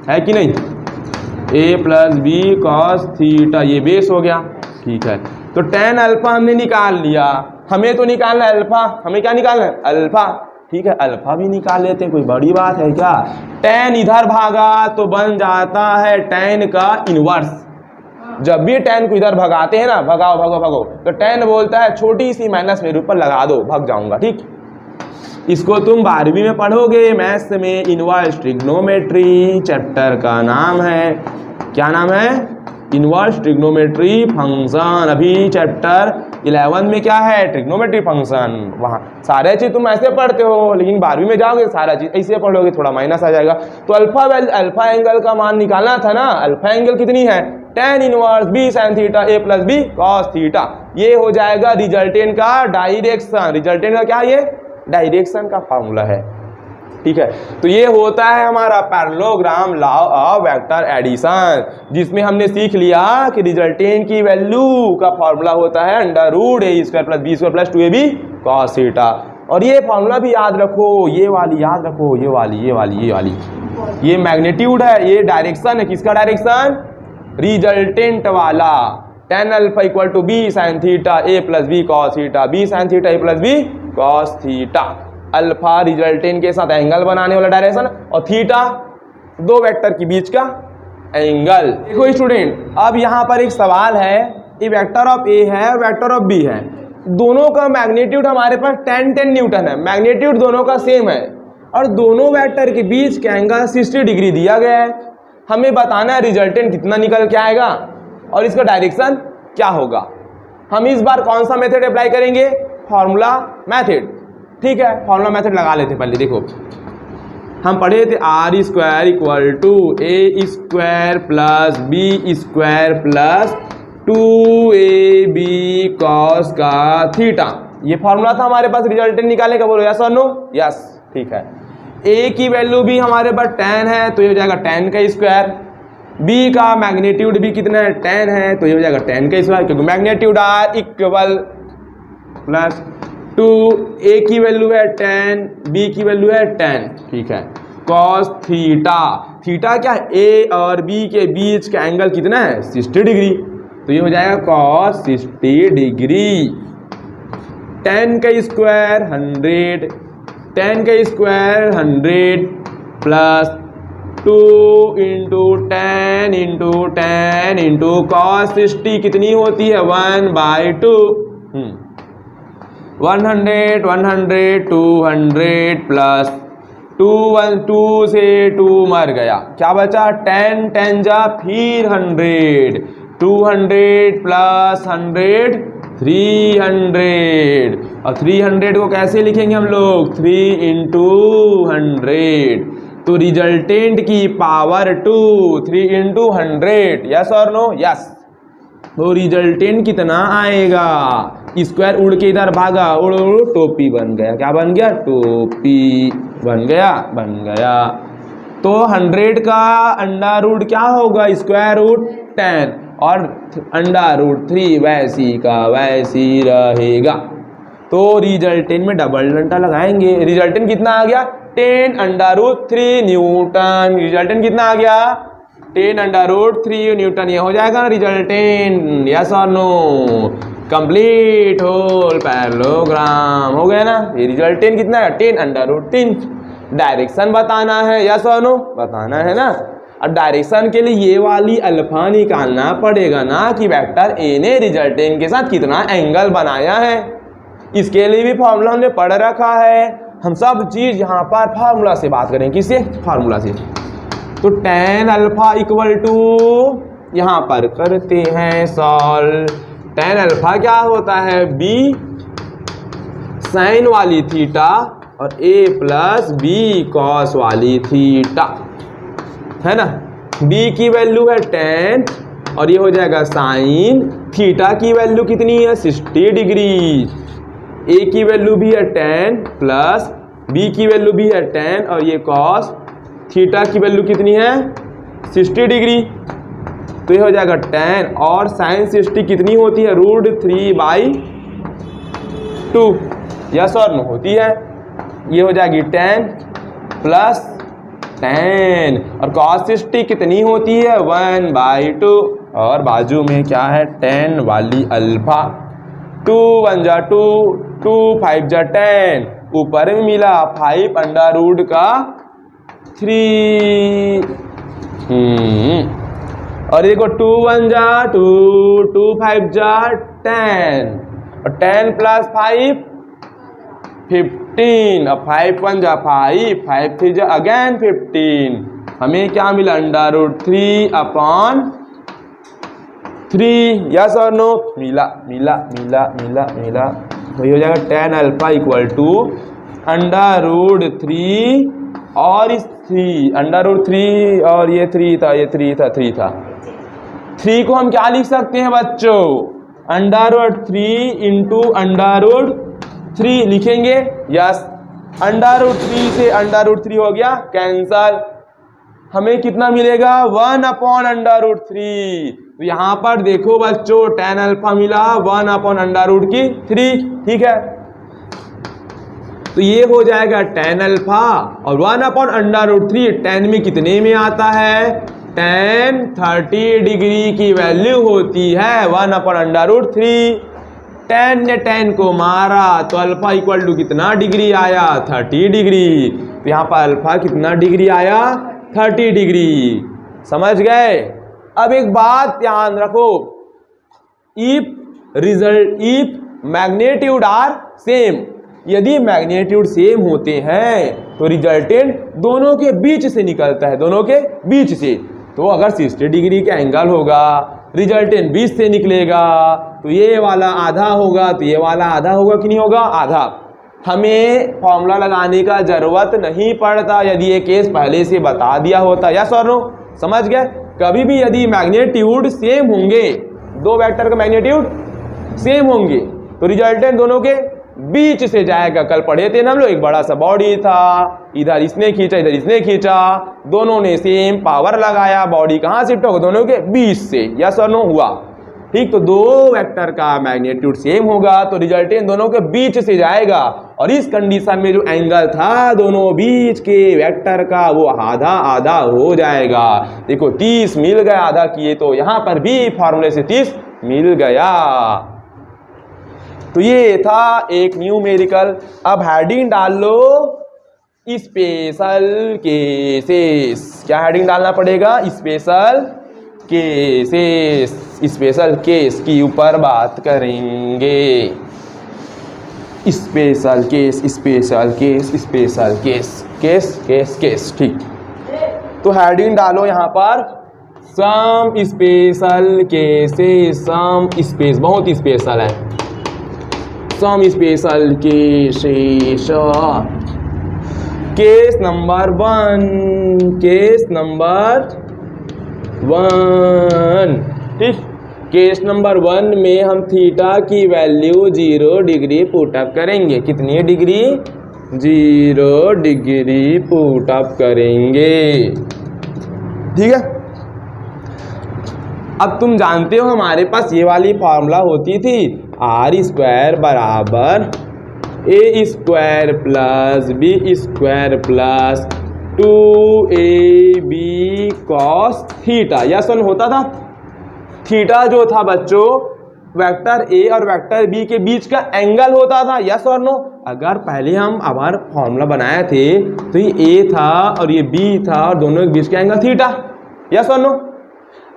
है कि नहीं? A plus B cos theta, ये बेस हो गया। ठीक है। तो tan अल्फा हमने निकाल लिया। हमें तो निकालना है अल्फा। हमें क्या निकालना है? अल्फा। ठीक है, अल्फा भी निकाल लेते हैं, कोई बड़ी बात है क्या? tan इधर भागा तो बन जाता है tan का इनवर्स। जब भी tan को इधर भगाते हैं ना, भगाओ, तो tan बोलता है छोटी सी माइनस मेरे ऊपर लगा दो, भाग जाऊंगा। ठीक, इसको तुम 12वीं में पढ़ोगे मैथ्स में। इनवर्स ट्रिग्नोमेट्री चैप्टर का नाम है। क्या नाम है? Inverse trigonometry function. अभी चैप्टर 11 में क्या है? Trigonometry function. वहाँ सारे चीज तुम ऐसे पढ़ते हो, लेकिन 12वीं में जाओगे सारा चीज ऐसे पढ़ोगे, थोड़ा माइनस आ जाएगा। तो अल्फा एंगल का मान निकालना था ना। अल्फा एंगल कितनी है? tan inverse B sine theta A plus B cos theta. ये हो जाएगा रिजल्टेंट का डायरेक्शन। रिजल्टेंट का क्या? ये डायरेक्शन का फार्मूला है। ठीक है। तो ये होता है हमारा parallelogram law of vector addition, जिसमें हमने सीख लिया कि रिजल्टेंट की वैल्यू का फार्मूला होता है √A² plus B² plus 2AB cos theta. और ये फार्मूला भी याद रखो, ये वाली याद रखो, ये वाली ये मैग्नीट्यूड है, ये डायरेक्शन है। किसका डायरेक्शन? रिजल्टेंट वाला। tan alpha equal to B sine theta A plus B cos theta, B sine theta A plus B cos theta. Alpha resultant के साथ एंगल बनाने वाला डायरेक्शन, और थीटा दो वेक्टर के बीच का एंगल। देखो स्टूडेंट, अब यहाँ पर एक सवाल है, ये वेक्टर ऑफ A है और वेक्टर ऑफ B है। दोनों का मैग्नीट्यूड हमारे पास 10 न्यूटन है। मैग्नीट्यूड दोनों का सेम है और दोनों वेक्टर के बीच का एंगल 60 डिग्री दिया गया है। हमें बताना है रिजल्टेंट कितना निकल के आएगा और इसका डायरेक्शन क्या होगा। हम इस बार कौन सा मेथड अप्लाई करेंगे? Formula method. ठीक है, फॉर्मूला मेथड लगा लेते पहले। देखो, हम पढ़े थे R² equal to A² plus B² plus 2AB cos का थीटा। ये फॉर्मूला था हमारे पास रिजल्टेंट निकालने का। बोलो यस और नो? यस। ठीक है। A की वैल्यू भी हमारे पास 10 है, तो ये हो जाएगा 10 का स्क्वायर। B का मैग्नीट्यूड भी कितना है? 10 है, तो ये हो जाएगा 10 का स्क्वायर, क्योंकि magnitude R equal plus 2। A की वैल्यू है 10, B की वैल्यू है 10। ठीक है। cos थीटा, थीटा क्या है? A और B के बीच का एंगल कितना है? 60 डिग्री, तो ये हो जाएगा cos 60 डिग्री। 10 का स्क्वायर 100, 10 का square 100 plus 2 into 10 into 10 into cos 60 कितनी होती है? 1/2। 100 100 200 प्लस 2 से 2 मर गया, क्या बचा? 10 10 जा फिर 100, 200 प्लस 100 300। और 300 को कैसे लिखेंगे हम लोग? 3 इंटू 100। तो रिजल्टेंट की पावर 2, 3 इंटू 100। यस और नो? यस। तो रिजल्टेंट कितना आएगा, स्क्वायर उड़ के इधर भागा, उड़ उड़ टोपी बन गया, क्या बन गया, टोपी बन गया। तो 100 का अंडर रूट क्या होगा, स्क्वायर रूट 10 और अंडर रूट 3 वैसी का वैसी रहेगा। तो रिजल्टेंट में डबल डंडा लगाएंगे। रिजल्टेंट कितना आ गया, 10 अंडर रूट 3 न्यूटन। रिजल्टेंट कितना आ गया, 10 अंडर रूट 3 न्यूटन। ये हो जाएगा रिजल्टेंट, यस और नो। कंप्लीट होल पैरेललोग्राम हो गया ना। ये रिजल्टेंट कितना है, 10 अंडर रूट 3। डायरेक्शन बताना है, यस और नो, बताना है ना। अब डायरेक्शन के लिए ये वाली अल्फा निकालना पड़ेगा ना कि वेक्टर ए ने रिजल्टेंट के साथ कितना एंगल बनाया है। इसके लिए भी फॉर्मूला हमने पढ़ रखा है। हम सब चीज यहाँ पर फार्मूला से बात करें, किससे, फार्मूला से। तो tan अल्फा इक्वल टू, यहाँ पर करते हैं सॉल्व। tan अल्फा क्या होता है, b साइन वाली थीटा और a प्लस b कॉस वाली थीटा, है ना। b की वैल्यू है tan और ये हो जाएगा साइन। थीटा की वैल्यू कितनी है, 60 डिग्री। a की वैल्यू भी है tan प्लस b की वैल्यू भी है tan और ये कॉस। थीटा की वैल्यू कितनी है, 60 डिग्री। तो ये हो जाएगा tan और साइन 60 कितनी होती है, √3/2, यस और नो होती है। ये हो जाएगी tan प्लस tan और cos 60 कितनी होती है, 1/2 और बाजू में क्या है, tan वाली अल्फा। 2 1 जा 2, 2 5 जा 10, ऊपर में मिला 5 अंडर रूट का 3। और देखो 2 1 जा 2, 2 5 जा 10 और 10 प्लस 5 15 और 5 1 जा 5, 5 3 जा अगेन 15। हमें क्या मिला, अंडर रूट 3/3, यस और नो, मिला। तो ये हो जाएगा tan alpha equal to under root 3 और इस 3 अंडर रूट 3 और ये 3 था, ये 3 था, 3 था। 3 को हम क्या लिख सकते हैं बच्चों, under root 3 into under root 3 लिखेंगे, यस। अंडर रूट 3 से अंडर रूट 3 हो गया कैंसल। हमें कितना मिलेगा, 1/√3। तो यहाँ पर देखो बच्चों tan अल्फा मिला 1/√3, ठीक है। तो ये हो जाएगा tan अल्फा और 1/√3 tan में कितने में आता है, tan 30 डिग्री की वैल्यू होती है 1/√3। tan ने tan को मारा तो अल्फा इक्वल टू कितना डिग्री आया, 30 डिग्री। तो यहाँ पर अल्फा कितना डिग्री आया, 30 डिग्री। समझ गए। अब एक बात ध्यान रखो, इफ मैग्नीट्यूड आर सेम, यदि मैग्नीट्यूड सेम होते हैं तो रिजल्टेंट दोनों के बीच से निकलता है, दोनों के बीच से। तो अगर 60 डिग्री का एंगल होगा, रिजल्टेंट बीच से निकलेगा, तो ये वाला आधा होगा, तो ये वाला आधा होगा कि नहीं होगा, आधा। हमें फॉर्मूला लगाने का जरूरत नहीं पड़ता यदि ये केस पहले से बता दिया होता, यस और नो, समझ गए। कभी भी यदि मैग्नीट्यूड सेम होंगे, दो वेक्टर का मैग्नीट्यूड सेम होंगे तो रिजल्टेंट दोनों के बीच से जाएगा। कल पढ़े थे ना हम लोग, एक बड़ा सा बॉडी था, इधर इसने खींचा इधर इसने खींचा, दोनों ने सेम पावर लगाया, बॉडी कहाँ शिफ्ट होगा, दोनों के बीच से, यस और नो हुआ, ठीक। तो दो वेक्टर का मैग्नीट्यूड सेम होगा तो रिजल्टेंट दोनों के बीच से जाएगा। और इस कंडीशन में जो एंगल था दोनों बीच के वेक्टर का वो आधा आधा हो जाएगा। देखो 30 मिल गया आधा किए, तो यहां पर भी फॉर्मूले से 30 मिल गया। तो ये था एक न्यूमेरिकल। अब हेडिंग डाल लो, स्पेशल केसेस। क्या हेडिंग डालना पड़ेगा, स्पेशल केसेस। स्पेशल केस के ऊपर बात करेंगे। Special case, special case, special case, case case case, ठीक। तो हेडिंग डालो यहाँ पर, some special cases, some space, बहुत स्पेशल है, some special cases. Case number 1, case number 1, ठीक। केस नंबर 1 में हम थीटा की वैल्यू 0 डिग्री पुटअप करेंगे। कितनी डिग्री? 0 डिग्री पुटअप करेंगे। ठीक है। अब तुम जानते हो हमारे पास ये वाली फॉर्मूला होती थी, आर स्क्वायर बराबर A square plus B square plus 2ab cos theta. Yes और होता था। थीटा जो था बच्चों वेक्टर ए और वेक्टर बी के बीच का एंगल होता था। यस और नो। अगर पहले हम हमारा फॉर्मूला बनाए थे तो ये ए था और ये बी था और दोनों के बीच का एंगल थीटा। यस और नो।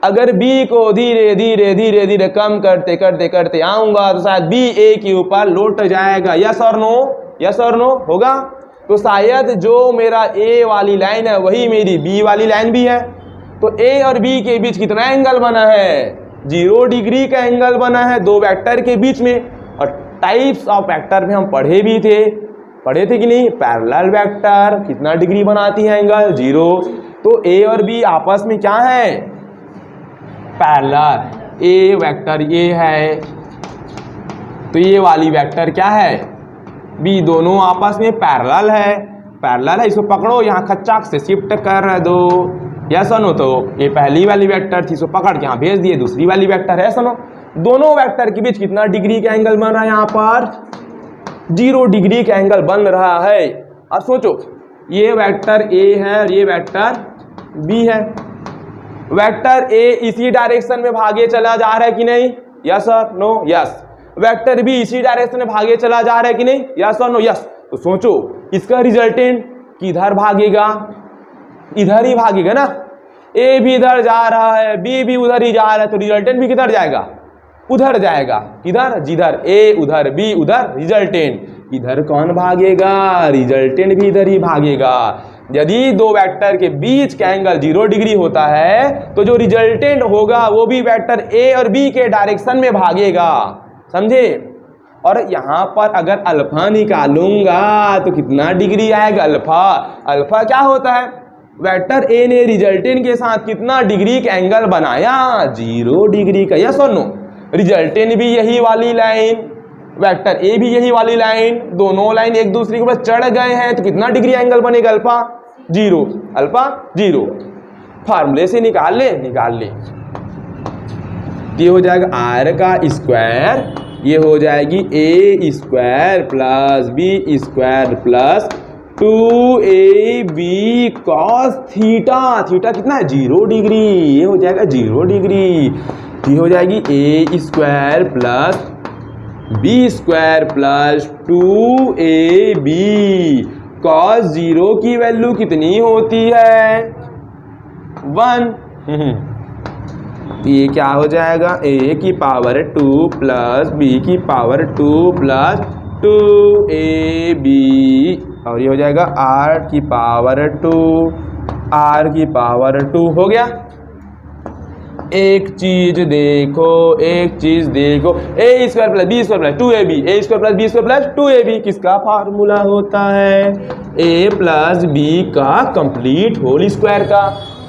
अगर b को धीरे धीरे धीरे धीरे कम करते करते करते आऊंगा तो शायद b a के ऊपर लौट जाएगा। यस और नो? यस और नो होगा। तो शायद जो मेरा a वाली लाइन है वही मेरी b वाली लाइन भी है। तो a और b के बीच कितना एंगल बना है? 0 डिग्री का एंगल बना है दो वेक्टर के बीच में। और टाइप्स ऑफ वेक्टर में हम पढ़े थे कि नहीं? पैरेलल वेक्टर कितना डिग्री बनाती है? एंगल 0। तो a और b आपस में क्या है? पैरेलल। ए वेक्टर ये है तो ये वाली वेक्टर क्या है? बी। दोनों आपस में पैरेलल है। इसको पकड़ो, यहाँ खच्चाक से शिफ्ट कर दो। यस सुनो। तो ये पहली वाली वेक्टर थी, इसको पकड़ के यहाँ भेज दिए, दूसरी वाली वेक्टर है। सुनो, दोनों वेक्टर के बीच कितना डिग्री का एंगल बन रहा है? यहाँ पर 0 डिग्री का एंगल बन रहा है। अब सोचो, ये वेक्टर ए है और ये वेक्टर बी है। वेक्टर ए इसी डायरेक्शन में भागे चला जा रहा है कि नहीं? यस और नो? यस। वेक्टर बी इसी डायरेक्शन में भागे चला जा रहा है कि नहीं? यस और नो? यस। तो सोचो इसका रिजल्टेंट किधर भागेगा? इधर ही भागेगा ना। ए भी इधर जा रहा है, बी भी उधर ही जा रहा है, तो रिजल्टेंट भी किधर जाएगा? उधर जाएगा। किधर? जिधर ए उधर बी उधर रिजल्टेंट। इधर कौन भागेगा? रिजल्टेंट भी इधर ही भागेगा। यदि दो वेक्टर के बीच का एंगल 0 डिग्री होता है तो जो रिजल्टेंट होगा वो भी वेक्टर ए और बी के डायरेक्शन में भागेगा। समझे? और यहाँ पर अगर अल्फा निकालूंगा तो कितना डिग्री आएगा? अल्फा क्या होता है? वेक्टर ए ने रिजल्टेंट के साथ कितना डिग्री का एंगल बनाया? 0 डिग्री का। यस और नो? रिजल्टेंट भी यही वाली लाइन, वेक्टर ए भी यही वाली लाइन, दोनों लाइन एक दूसरे के ऊपर चढ़ गए हैं तो कितना डिग्री एंगल बनेगा? अल्फा 0। अल्फा 0 फार्मूले से निकाल ले। ये हो जाएगा आर का स्क्वायर, ये हो जाएगी A square plus B square plus 2ab cos theta. Theta कितना है? 0 डिग्री। ये हो जाएगा 0 डिग्री। ये हो जाएगी A square plus B square plus 2ab cos 0 की वैल्यू कितनी होती है? 1। ये क्या हो जाएगा? a की पावर 2 प्लस b की पावर 2 प्लस 2ab और ये हो जाएगा r की पावर 2 r की पावर 2। हो गया। एक चीज देखो a square plus B square plus 2ab, a square plus B square plus 2ab किसका फार्मूला होता है? a प्लस b का कंप्लीट होल स्क्वायर का।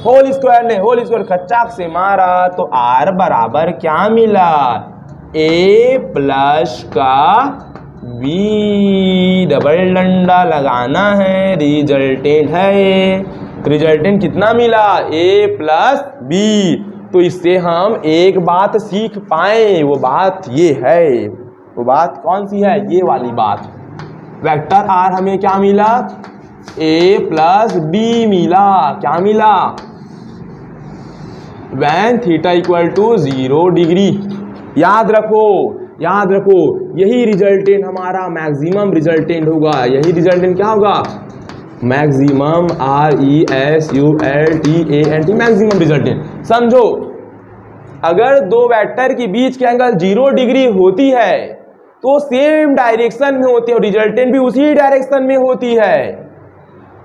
होल स्क्वायर खच्चाक से मारा तो r बराबर क्या मिला? a प्लस का b। डबल डंडा लगाना है, रिजल्टेंट है। रिजल्टेंट कितना मिला? a plus b। तो इससे हम एक बात सीख पाए, वो बात ये है। वो बात कौन सी है? ये वाली बात। वेक्टर आर हमें क्या मिला? a प्लस बी मिला। क्या मिला? when theta equal to 0 degree. याद रखो यही रिजल्टेंट हमारा मैक्सिमम रिजल्टेंट होगा। यही रिजल्टेंट क्या होगा? Maximum RESULTANT maximum resultant. समझो, अगर दो वेक्टर के बीच के एंगल 0 डिग्री होती है तो सेम डायरेक्शन में होती है और रिजल्टेंट भी उसी डायरेक्शन में होती है।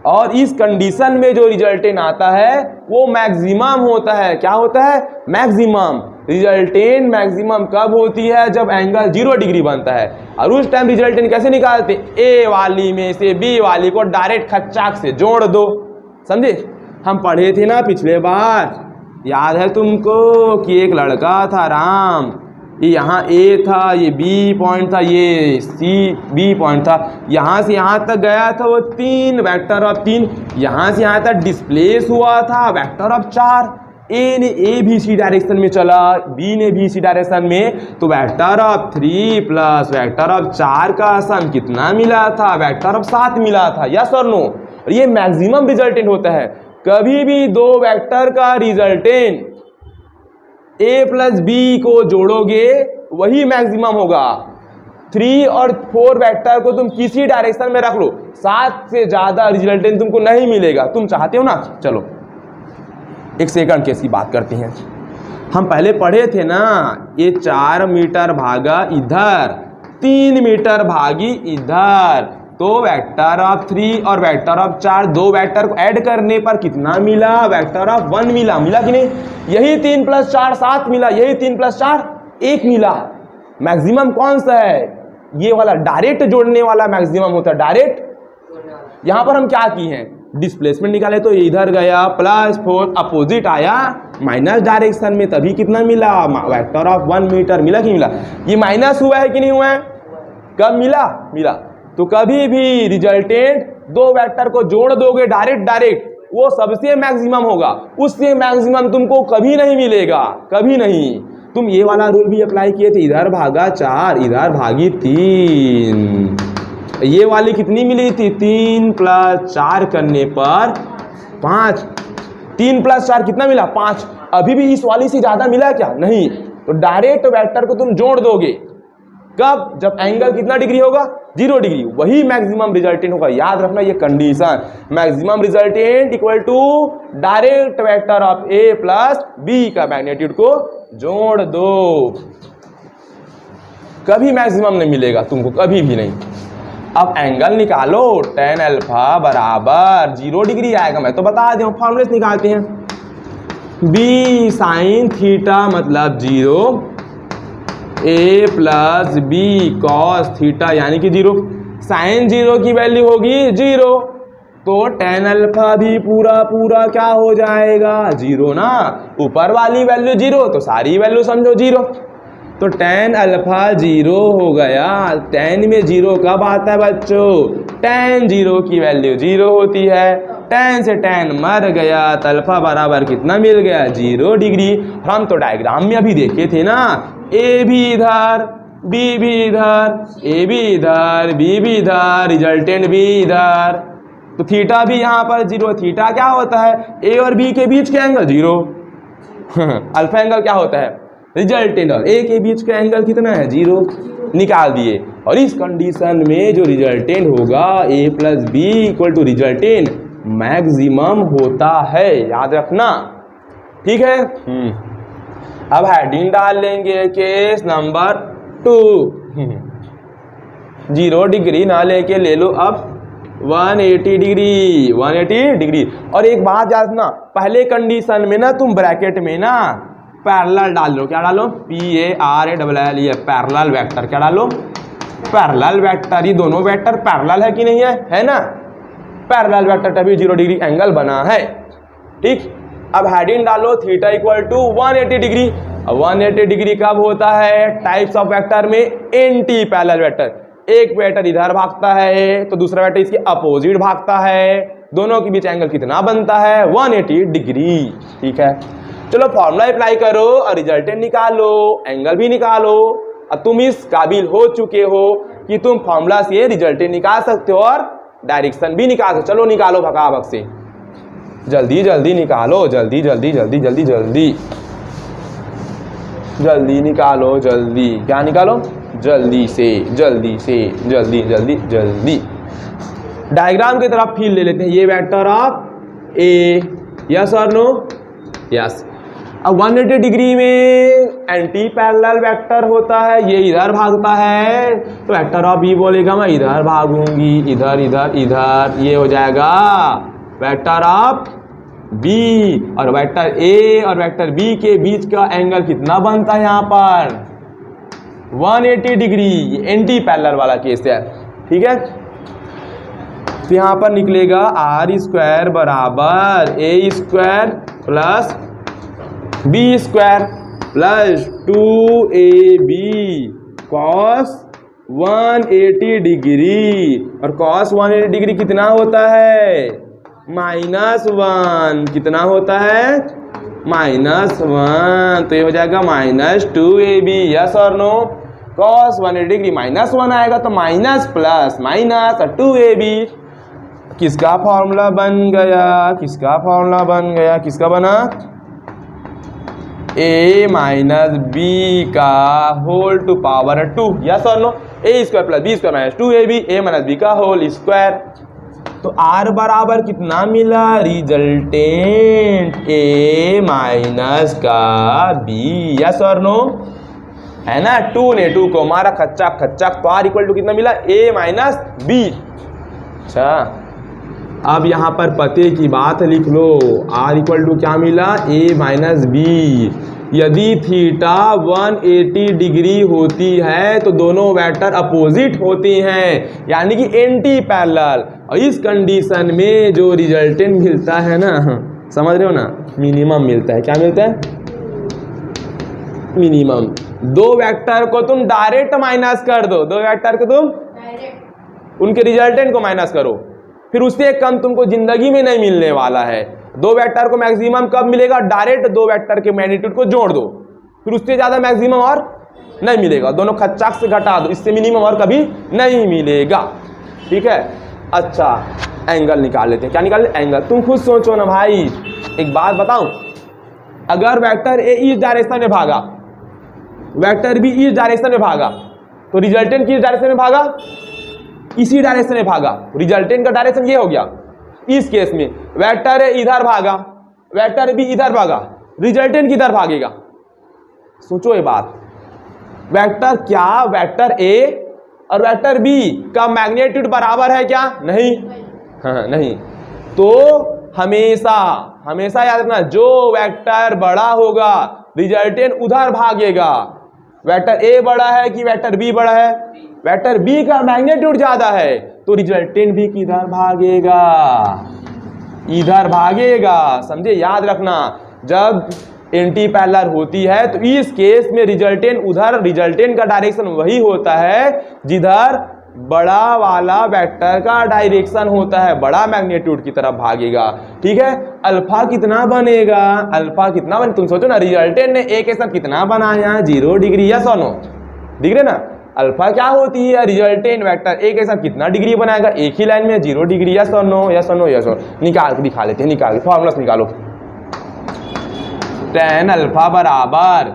और इस कंडीशन में जो रिजल्टेंट आता है वो मैक्सिमम होता है। क्या होता है? मैक्सिमम। रिजल्टेंट मैक्सिमम कब होती है? जब एंगल 0 डिग्री बनता है। और उस टाइम रिजल्टेंट कैसे निकालते? ए वाली में से बी वाली को डायरेक्ट खच्चाक से जोड़ दो। समझे? हम पढ़े थे ना पिछले बार याद है तुमको कि एक लड़का था राम, ये यहाँ ए था, ये बी पॉइंट था, ये सी बी पॉइंट था, यहाँ से यहाँ तक गया था वो 3 वेक्टर ऑफ 3, यहाँ से यहाँ तक डिस्प्लेस हुआ था वेक्टर ऑफ 4। ए ने ए बी सी डायरेक्शन में चला, बी ने बी सी डायरेक्शन में, तो vector of 3 plus vector of 4 का सम कितना मिला था? वेक्टर ऑफ 7 मिला था। यस और नो? ये मैक्सिमम रिजल्टेंट होता है। कभी भी दो वेक्टर का रिजल्टेंट ए प्लस बी को जोड़ोगे वही मैक्सिमम होगा। 3 और 4 वेक्टर को तुम किसी डायरेक्शन में रख लो, 7 से ज्यादा रिजल्टेंट तुमको नहीं मिलेगा। तुम चाहते हो ना? चलो एक सेकंड की इसकी बात करते हैं। हम पहले पढ़े थे ना, ये 4 मीटर भागा इधर, 3 मीटर भागी इधर, तो वेक्टर ऑफ 3 और वेक्टर ऑफ 4 दो वेक्टर को ऐड करने पर कितना मिला? वेक्टर ऑफ 1 मिला। मिला कि नहीं? यही 3 प्लस 4 7 मिला, यही 3 प्लस 4 1 मिला। मैक्सिमम कौन सा है? ये वाला डायरेक्ट जोड़ने वाला मैक्सिमम होता है। डायरेक्ट यहां पर हम क्या किए हैं? डिस्प्लेसमेंट निकाले, तो इधर गया +4, अपोजिट आया माइनस डायरेक्शन में, तभी कितना मिला? Vector of 1 metre. मिला कि मिला? ये माइनस हुआ है कि नहीं हुआ है? कब मिला? मिला। तो कभी भी रिजल्टेंट दो वेक्टर को जोड़ दोगे डायरेक्ट, वो सबसे मैक्सिमम होगा, उससे मैक्सिमम तुमको कभी नहीं मिलेगा, कभी नहीं। तुम ये वाला रूल भी अप्लाई किए थे, इधर भागा 4 इधर भागी 3, ये वाली कितनी मिली थी? 3 प्लस 4 करने पर 5, 3 प्लस 4 कितना मिला? 5। अभी भी इस वाली से ज्यादा मिला क्या? नहीं। तो डायरेक्ट वेक्टर को तुम जोड़ दोगे कब? जब एंगल कितना डिग्री होगा? 0 डिग्री, वही मैक्सिमम रिजल्टेंट होगा। याद रखना ये condition. Maximum resultant equal to direct vector of A plus B का मैग्नीट्यूड को जोड़ दो। कभी मैक्सिमम नहीं मिलेगा तुमको, कभी भी नहीं। अब एंगल निकालो, tan अल्फा बराबर 0 डिग्री आएगा। मैं तो बता दूं, फॉर्मूले निकालते हैं। b साइन थीटा मतलब 0, ए प्लस बी कॉस थीटा यानी कि 0। साइन 0 की वैल्यू होगी 0, तो tan अल्फा भी पूरा क्या हो जाएगा? 0 ना। ऊपर वाली वैल्यू 0, तो सारी वैल्यू समझो 0। तो tan अल्फा 0 हो गया। tan में 0 कब आता है बच्चों? tan 0 की वैल्यू 0 होती है। tan से tan मर गया, तो अल्फा बराबर कितना मिल गया? 0 डिग्री। हम तो डायग्राम में अभी देखे थे ना, ए भी इधर, बी भी इधर, ए भी इधर, बी भी इधर, रिजल्टेंट भी इधर, तो थीटा भी यहाँ पर 0। थीटा क्या होता है? ए और बी के बीच के एंगल 0। अल्फा एंगल क्या होता है? रिजल्टेंट और ए के बीच का एंगल कितना है? 0। निकाल दिए। और इस कंडीशन में जो रिजल्टेंट होगा A plus B equal to resultant maximum होता है। याद रखना, ठीक है। अब हेडिंग डाल लेंगे केस नंबर 2। 0 डिग्री ना लेके ले लो अब 180 डिग्री, 180 डिग्री। और एक बात याद रखना, पहले कंडीशन में ना तुम ब्रैकेट में ना पैरेलल डाल लो। क्या डालो? PARALL, ये पैरेलल वेक्टर। क्या डालो? Parallel vector. ये दोनों वेक्टर पैरेलल है कि नहीं है ना? पैरेलल वेक्टर तभी 0 डिग्री एंगल बना है, ठीक। अब हेडिंग डालो theta equal to 180 degree. 180 degree कब होता है? टाइप्स ऑफ वेक्टर में एंटी पैरेलल वेक्टर। एक वेक्टर इधर भागता है तो दूसरा वेक्टर इसके अपोजिट भागता है, दोनों के बीच एंगल कितना बनता है? 180 डिग्री, ठीक है। चलो फॉर्मूला अप्लाई करो और रिजल्टेंट निकालो, एंगल भी निकालो। अब तुम इस काबिल हो चुके हो कि तुम फॉर्मूला से रिजल्टेंट निकाल सकते हो और डायरेक्शन भी निकाल सकते हो। चलो निकालो भगाभग से, जल्दी जल्दी निकालो, जल्दी जल्दी जल्दी जल्दी जल्दी जल्दी निकालो, जल्दी। क्या निकालो? जल्दी से जल्दी से जल्दी जल्दी जल्दी। डायग्राम की तरफ फील ले लेते हैं। ये वेक्टर ऑफ ए, यस और नो? यस। अब 180 डिग्री में एंटी पैरेलल वेक्टर होता है, ये इधर भागता है, तो वेक्टर ऑफ बी बोलेगा मैं इधर भागूंगी, इधर इधर इधर, ये हो जाएगा वेक्टर ऑफ बी। और वेक्टर ए और वेक्टर बी के बीच का एंगल कितना बनता है यहाँ पर? 180 डिग्री। एंटी पैरेलल वाला केस है, ठीक है। तो यहाँ पर निकलेगा r² बराबर a² plus B square plus 2ab cos 180 degree, और कॉस 180 डिग्री कितना होता है? -1। कितना होता है? -1। तो ये हो जाएगा -2ab। यस और नो? कॉस 180 डिग्री -1 आएगा तो माइनस प्लस माइनस 2ab। किसका फॉर्मूला बन गया? किसका फॉर्मूला बन गया? किसका बना? a माइनस बी का होल टू पावर 2। यस और no? a square plus B square minus 2ab, a minus B का होल स्क्वायर। तो r बराबर कितना मिला? रिजल्टेंट a माइनस का b। यस और नो? है ना? 2 ने 2 को मारा खच्चक खच्चक, तो r इक्वल टू कितना मिला? a minus B. अच्छा, अब यहाँ पर पते की बात लिख लो। r इक्वल टू क्या मिला? a minus B. यदि थीटा 180 डिग्री होती है तो दोनों वेक्टर अपोजिट होती हैं, यानी कि एंटी पैरेलल। और इस कंडीशन में जो रिजल्टेंट मिलता है ना, समझ रहे हो ना, मिनिमम मिलता है। क्या मिलता है? मिनिमम। दो वेक्टर को तुम डायरेक्ट माइनस कर दो, दो वेक्टर को तुम उनके रिजल्टेंट को माइनस करो, फिर उससे कम तुमको जिंदगी में नहीं मिलने वाला है। दो वेक्टर को मैक्सिमम कब मिलेगा? डायरेक्ट दो वेक्टर के मैग्नीट्यूड को जोड़ दो, फिर उससे ज्यादा मैक्सिमम और नहीं मिलेगा। दोनों खच्चाक से घटा दो, इससे मिनिमम और कभी नहीं मिलेगा। ठीक है? अच्छा, एंगल निकाल लेते हैं। क्या निकाल? एंगल। तुम खुद सोचो ना भाई, एक बात बताऊं, अगर वेक्टर ए इस डायरेक्शन में भागा, वेक्टर बी इस डायरेक्शन में भागा, तो रिजल्टेंट किस डायरेक्शन में भागा? इसी डायरेक्शन में भागा। रिजल्टेंट का डायरेक्शन ये हो गया। इस केस में वेक्टर ए इधर भागा, वेक्टर बी इधर भागा, रिजल्टेंट किधर भागेगा? सोचो ये बात। वेक्टर क्या वेक्टर ए और वेक्टर बी का मैग्नीट्यूड बराबर है क्या? नहीं। हाँ, नहीं। तो हमेशा हमेशा याद रखना, जो वेक्टर बड़ा होगा रिजल्टेंट उधर भागेगा। वेक्टर ए बड़ा है कि वेक्टर बी बड़ा है? वेक्टर बी का मैग्नीट्यूड ज्यादा है, तो रिजल्टेंट भी किधर भागेगा? इधर भागेगा। समझे? याद रखना, जब एंटी पैरेलल होती है तो इस केस में रिजल्टेंट उधर, रिजल्टेंट का डायरेक्शन वही होता है जिधर बड़ा वाला वेक्टर का डायरेक्शन होता है, बड़ा मैग्नीट्यूड की तरफ भागेगा। ठीक है? अल्फा कितना बनेगा? अल्फा कितना बने? तुम सोचो ना, रिजल्टेंट ने ए के साथ कितना बनाया? 0 डिग्री। यस और नो? दिख रहे ना? अल्फा क्या होती है? रिजल्टेंट वेक्टर ए के साथ कितना डिग्री बनाएगा? एक ही लाइन में 0 डिग्री। यस और नो? यस और नो? यस और। निकाल के दिखा लेते हैं, निकाल के फॉर्मूला निकालो। tan अल्फा बराबर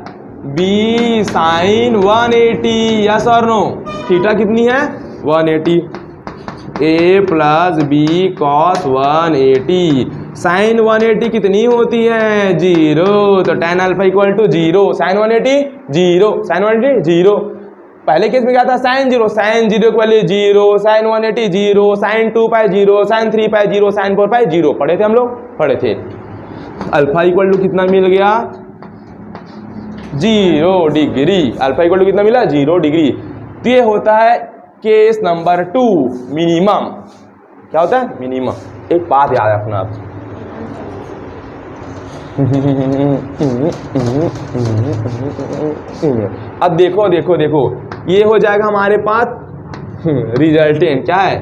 बी साइन 180। यस और नो? थीटा कितनी है? 180। A plus B cos 180। Sine 180 कितनी होती है? 0। तो tan alpha equal to 0। Sine 180 0, sine 180 0। पहले केस में क्या था? Sine 0, sine 0 equal 0, sine 180 0, sine 2 pi 0, sine 3 pi 0, sine 4 pi 0। पढ़े थे हम लोग? पढ़े थे। अल्फा इक्वल टू कितना मिल गया? 0 डिग्री। अल्फा इक्वल टू कितना मिला? 0 डिग्री। तो ये होता है केस नंबर 2, मिनिमम। क्या होता है? मिनिमम। एक बात याद रखना आप, अब देखो देखो देखो, ये हो जाएगा हमारे पास रिजल्टेंट। क्या है?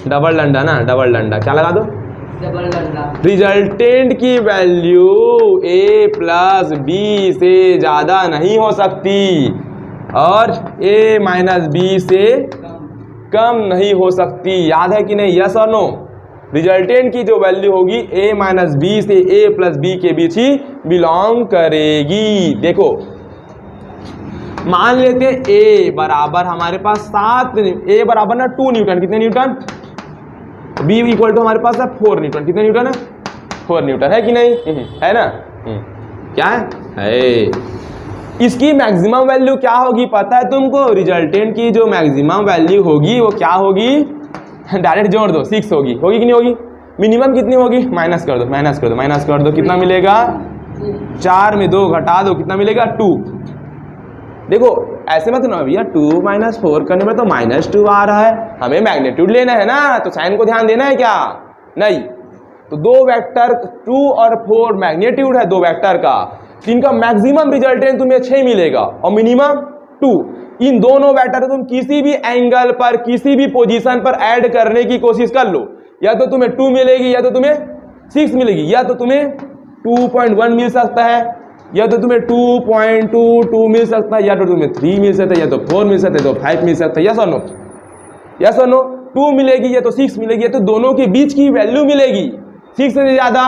डबल डंडा ना, डबल डंडा। क्या लगा दो? डबल डंडा। रिजल्टेंट की वैल्यू a प्लस बी से ज्यादा नहीं हो सकती और a माइनस बी से कम नहीं हो सकती। याद है कि नहीं? यस और नो? रिजल्टेंट की जो वैल्यू होगी a माइनस बी से a प्लस बी के बीच ही बिलोंग करेगी। देखो, मान लेते a बराबर हमारे पास 7, a बराबर ना 2 न्यूटन। कितने न्यूटन? b इक्वल टू हमारे पास है 4 न्यूटन। कितने न्यूटन है? 4 न्यूटन। है कि नहीं? है ना? क्या है? इसकी मैक्सिमम वैल्यू क्या होगी पता है तुमको? रिजल्टेंट की जो मैक्सिमम वैल्यू होगी वो क्या होगी? डायरेक्ट जोड़ दो, 6 होगी। होगी कि नहीं होगी? मिनिमम कितनी होगी? माइनस कर दो, माइनस कर दो, माइनस कर दो। कितना मिलेगा? 4 में 2 घटा दो, कितना मिलेगा? 2। देखो ऐसे मत ना भैया, 2 माइनस 4 करने में तो -2 आ रहा है, हमें मैग्नीट्यूड लेना है ना, तो साइन को ध्यान देना है क्या? नहीं। तो दो वेक्टर 2 और 4 मैग्नीट्यूड है दो वेक्टर का, तो इनका मैक्सिमम रिजल्टेंट तुम्हें 6 मिलेगा और मिनिमम 2। इन दोनों वेक्टर तुम किसी भी एंगल पर किसी भी पोजीशन पर ऐड करने की कोशिश कर लो, या तो तुम्हें 2 मिलेगी, या तो तुम्हें 6 मिलेगी, या तो तुम्हें 2.1 मिल सकता है, या तो तुम्हें 2.22 मिल सकता है, या तो तुम्हें 3 मिल सकता है, या तो 4 मिल सकता है, तो 5 मिल सकता है। यस और नो? यस और नो? 2 मिलेगी या तो 6 मिलेगी, या तो दोनों के बीच की वैल्यू मिलेगी। 6 से ज़्यादा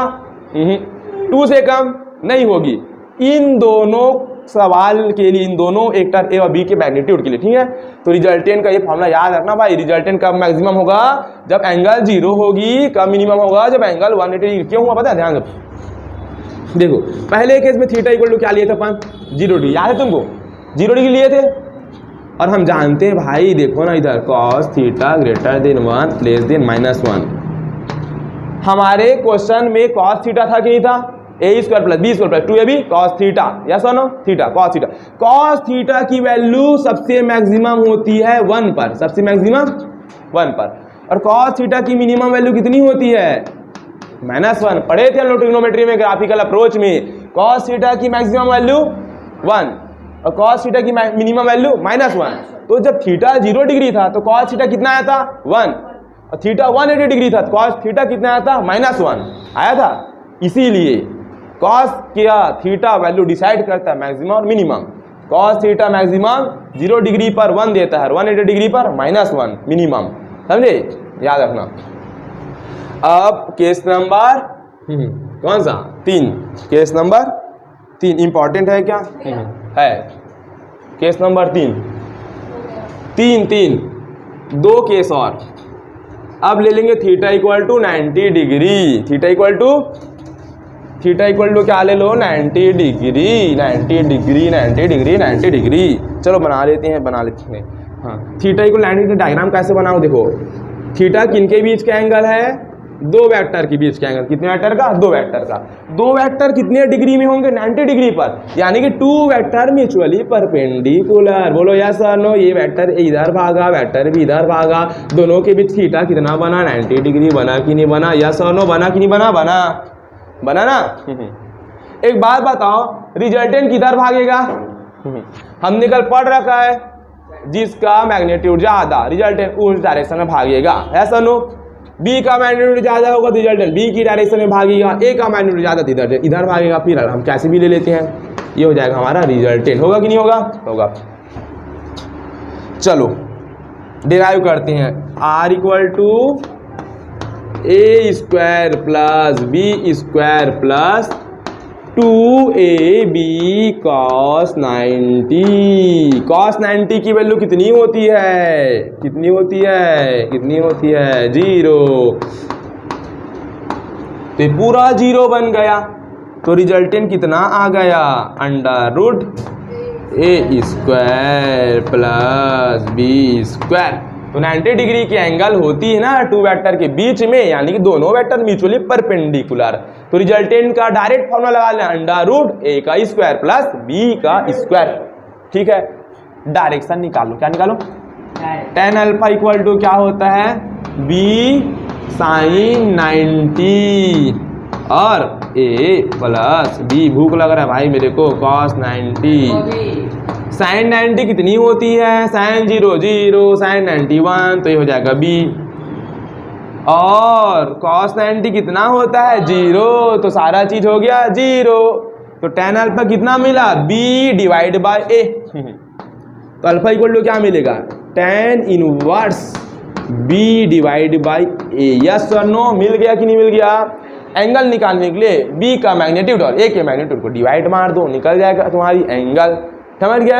2 से कम नहीं होगी। इन दोनों सवाल के लिए, इन दोनों वेक्टर ए और बी के मैग्नीट्यूड के लिए, ठीक है। तो रिजल्टेंट का ये फॉर्मूला याद रखना भाई। रिजल्टेंट कब मैक्सिमम होगा? जब एंगल 0 होगी। कब मिनिमम होगा? जब एंगल 180 डिग्री। क्यों हुआ पता है? ध्यान देखो, पहले केस में थीटा इक्वल टू क्या लिए थे अपन? 0 डिग्री। याद है तुमको? 0 डिग्री लिए थे। और हम जानते हैं भाई, देखो ना इधर, cos theta greater than 1 less than -1। हमारे क्वेश्चन में cos थीटा था कि नहीं था? a² + b² + 2ab cos theta. Yes और no? Theta, cos theta. cos theta की वैल्यू सबसे मैक्सिमम होती है 1 पर, सबसे मैक्सिमम 1 पर। और cos थीटा की मिनिमम वैल्यू कितनी होती है? -1। पढ़े थे हम लोग ट्रिग्नोमेट्री में, ग्राफिकल अप्रोच में। cos थीटा की मैक्सिमम वैल्यू 1 और cos थीटा की मिनिमम वैल्यू -1। तो जब थीटा 0 डिग्री था तो cos थीटा कितना आया था? 1। और थीटा 180 डिग्री था तो cos थीटा कितना आया था? -1 आया था। इसीलिए cos क्या थीटा वैल्यू डिसाइड करता है मैक्सिमम और minimum. cos theta maximum 0 degree पर 1 देता है, 180 डिग्री पर -1 मिनिमम। समझे? याद रखना। अब केस नंबर कौन सा? 3। केस नंबर 3 इंपॉर्टेंट है क्या? है। केस नंबर 3 2 केस और। अब ले लेंगे theta equal to 90 degree. Theta equal to क्या ले लो? 90 डिग्री। 90 degree 90 degree 90 degree. चलो बना लेते हैं। हाँ, थीटा इक्वल 90 डिग्री। डायग्राम कैसे बनाओ? देखो, थीटा किनके बीच का एंगल है? 2 वेक्टर के बीच का एंगल। कितने वेक्टर का? 2 वेक्टर का। 2 वेक्टर कितने डिग्री में होंगे? 90 डिग्री पर। यानी कि 2 वेक्टर म्यूचुअली परपेंडिकुलर। बोलो यस और नो? ये वेक्टर इधर भागा, वेक्टर भी इधर भागा, दोनों के बीच थीटा कितना बना? 90 डिग्री बना कि नहीं बना? यस और नो? बना कि नहीं बना? बना ना? एक बात बताओ, रिजल्टेंट किधर भागेगा? हमने कल पढ़ रखा है, जिसका मैग्नीट्यूड ज्यादा रिजल्टेंट उस डायरेक्शन में भागेगा। ऐसा नो? बी का मैग्नीट्यूड ज्यादा होगा तो रिजल्टेंट बी की डायरेक्शन में भागेगा। ए का मैग्नीट्यूड ज्यादा तो इधर भागेगा। फिर हम कैसे भी ले लेते हैं, ये हो जाएगा हमारा रिजल्टेंट। होगा कि नहीं होगा? होगा। चलो डिराइव करते हैं। r equal to a² + b² + 2ab cos 90। cos 90 की वैल्यू कितनी होती है? कितनी होती है? 0। तो ये पूरा 0 बन गया। तो रिजल्टेंट कितना आ गया? √a² + b²। तो 90 डिग्री की एंगल होती है ना 2 वेक्टर के बीच में, यानी कि दोनों वेक्टर म्यूचुअली परपेंडिकुलर। तो रिजल्टेंट का डायरेक्ट फॉर्मूला लगा लेना, √a² + b²। ठीक है। डायरेक्शन निकालो। क्या निकालो? tan अल्फा इक्वल टू क्या होता है? b sin 90 और a + b। भूख लग रहा है भाई मेरे को। cos 90 sin 90 कितनी होती है? sin 0 0 sin 91, तो ये हो जाएगा b। और cos 90 कितना होता है? 0, तो सारा चीज हो गया 0। तो tan अल्फा कितना मिला? b divide by a। तो अल्फा इक्वल टू क्या मिलेगा? tan inverse b divide by a। Yes और नो? मिल गया कि नहीं मिल गया? एंगल निकालने के लिए b का मैग्नीट्यूड और a के मैग्नीट्यूड को डिवाइड मार दो, निकल जाएगा तुम्हारी एंगल। समझ गया?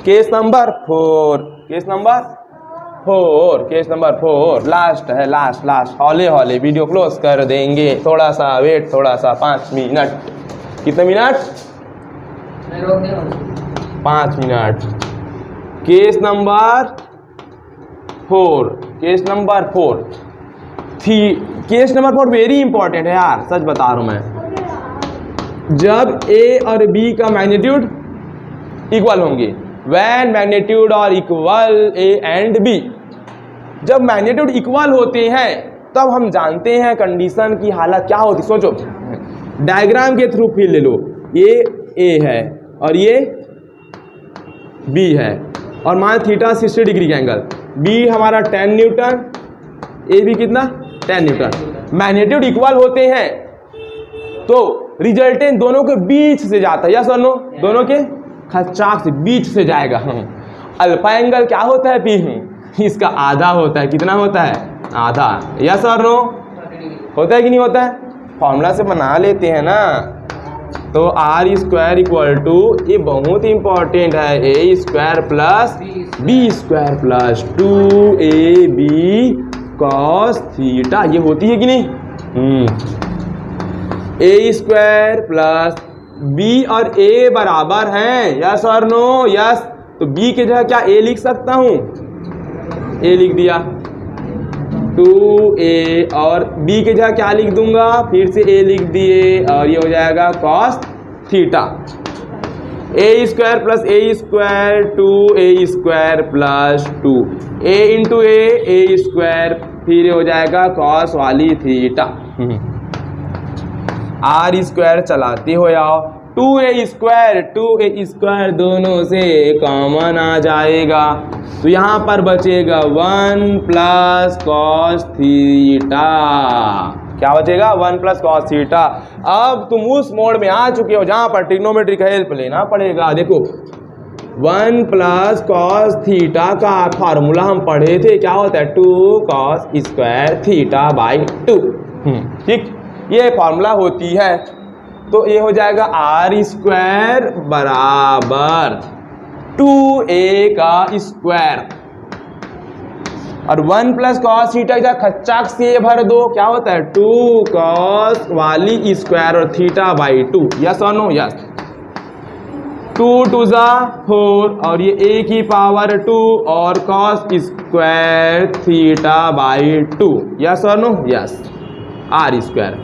केस नंबर 4 लास्ट है। लास्ट हौले वीडियो क्लोज कर देंगे। थोड़ा सा वेट, थोड़ा सा 5 मिनट। कितने minute? 5 minute. Case number 4। Case number 4 very important है यार, सच बता रहा हूं मैं। जब a और b का मैग्नीट्यूड इक्वल होंगे, व्हेन मैग्नीट्यूड और इक्वल a एंड b। जब मैग्नीट्यूड इक्वल होते हैं तब हम जानते हैं कंडीशन की हालत क्या होती। सोचो, डायग्राम के थ्रू फिर ले लो। ये ए है और ये बी है, और मान थीटा 60 डिग्री का एंगल, बी हमारा 10 न्यूटन, ए भी कितना 10 न्यूटन। मैग्नीट्यूड इक्वल होते हैं तो रिजल्टेंट दोनों के बीच से जाता है, यस और नो, दोनों के खचाक से बीच से जाएगा। अल्फा एंगल क्या होता है पी, इसका आधा होता है, कितना होता है आधा, यस और नो, होता है कि नहीं होता है, फॉर्मूला से बना लेते हैं ना। तो आर स्क्वायर इक्वल टू, ये बहुत इंपॉर्टेंट है, A square plus B square plus 2ab cos theta, ये होती है कि नहीं। ए स्क्वायर प्लस बी और ए बराबर हैं, यस और नो, यस। तो बी के जगह क्या ए लिख सकता हूं, ए लिख दिया 2a, और b के जगह क्या लिख दूंगा, फिर से a लिख दिए, और ये हो जाएगा cos theta. a square plus a square 2a square plus 2 a into a square, फिर ये हो जाएगा cos वाली थीटा। r स्क्वायर चलाते हो आओ, 2a स्क्वायर दोनों से कॉमन आ जाएगा, तो यहाँ पर बचेगा 1 प्लस कॉस थीटा, क्या बचेगा 1 प्लस कॉस थीटा। अब तुम उस मोड में आ चुके हो जहाँ पर ट्रिग्नोमेट्री का हेल्प लेना पड़ेगा। देखो 1 प्लस कॉस थीटा का फार्मूला हम पढ़े थे, क्या होता है 2 कॉस स्क्वायर थीटा बाई 2, ठीक, ये फार्मूला होती है। तो ये हो जाएगा आर स्क्वायर बराबर 2a का स्क्वायर, और 1 प्लस कॉस थीटा का खच्चाक से भर दो, क्या होता है 2 कॉस वाली स्क्वायर और थीटा बाई 2, यस और नो, यस। 2 2 जा 4, और ये a की पावर 2 और cos square theta by 2, yes और नो, यस, आर स्क्वायर।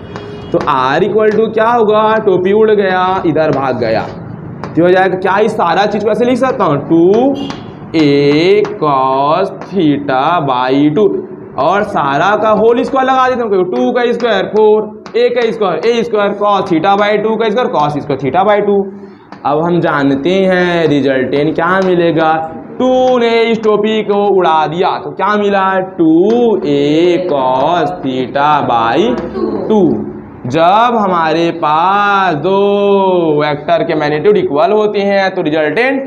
तो r इक्वल टू क्या होगा, टोपी उड़ गया, इधर भाग गया, तो हो जाएगा क्या, इस सारा चीज को ऐसे लिख सकता हूँ 2a cos थीटा बाई 2, और सारा का होल स्क्वायर लगा देता हूँ, 2 का स्क्वायर 4, a का स्क्वायर cos थीटा बाई 2 का square cos square theta by 2। अब हम जानते हैं रिजल्टेंट क्या मिलेगा, 2 ने इस टोपी को उड़ा दिया तो क्या मिला 2a cos थीटा बाई 2। जब हमारे पास दो वेक्टर के मैग्नीट्यूड इक्वल होते हैं तो resultant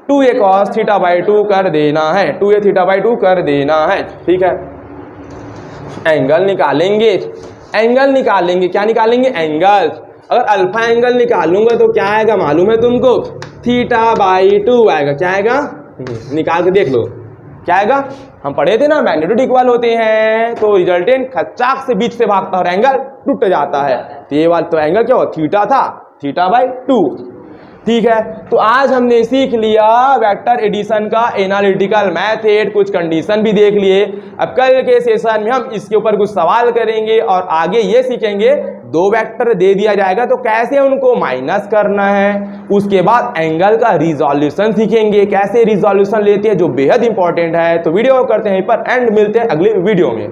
2a cos theta by 2 कर देना है, 2a थीटा बाई 2 कर देना है, ठीक है। एंगल निकालेंगे, क्या निकालेंगे एंगल। अगर अल्फा एंगल निकालूंगा तो क्या आएगा मालूम है तुमको, थीटा बाई 2 आएगा, क्या आएगा, निकाल के देख लो क्या आएगा। हम पढ़े थे ना मैग्नीट्यूड इक्वल होते हैं तो रिजल्टेंट खच्चाक से बीच से भागता है और एंगल टूट जाता है, तो ये वाला तो एंगल क्या हो थीटा था, थीटा बाई 2, ठीक है। तो आज हमने सीख लिया वेक्टर एडिशन का एनालिटिकल मेथड, कुछ कंडीशन भी देख लिए। अब कल के सेशन में हम इसके ऊपर कुछ सवाल करेंगे और आगे ये सीखेंगे दो वेक्टर दे दिया जाएगा तो कैसे उनको माइनस करना है, उसके बाद एंगल का रिजोल्यूशन सीखेंगे, कैसे रिजोल्यूशन लेते हैं जो बेहद इंपॉर्टेंट है। तो वीडियो करते हैं पर एंड, मिलते हैं अगले वीडियो में।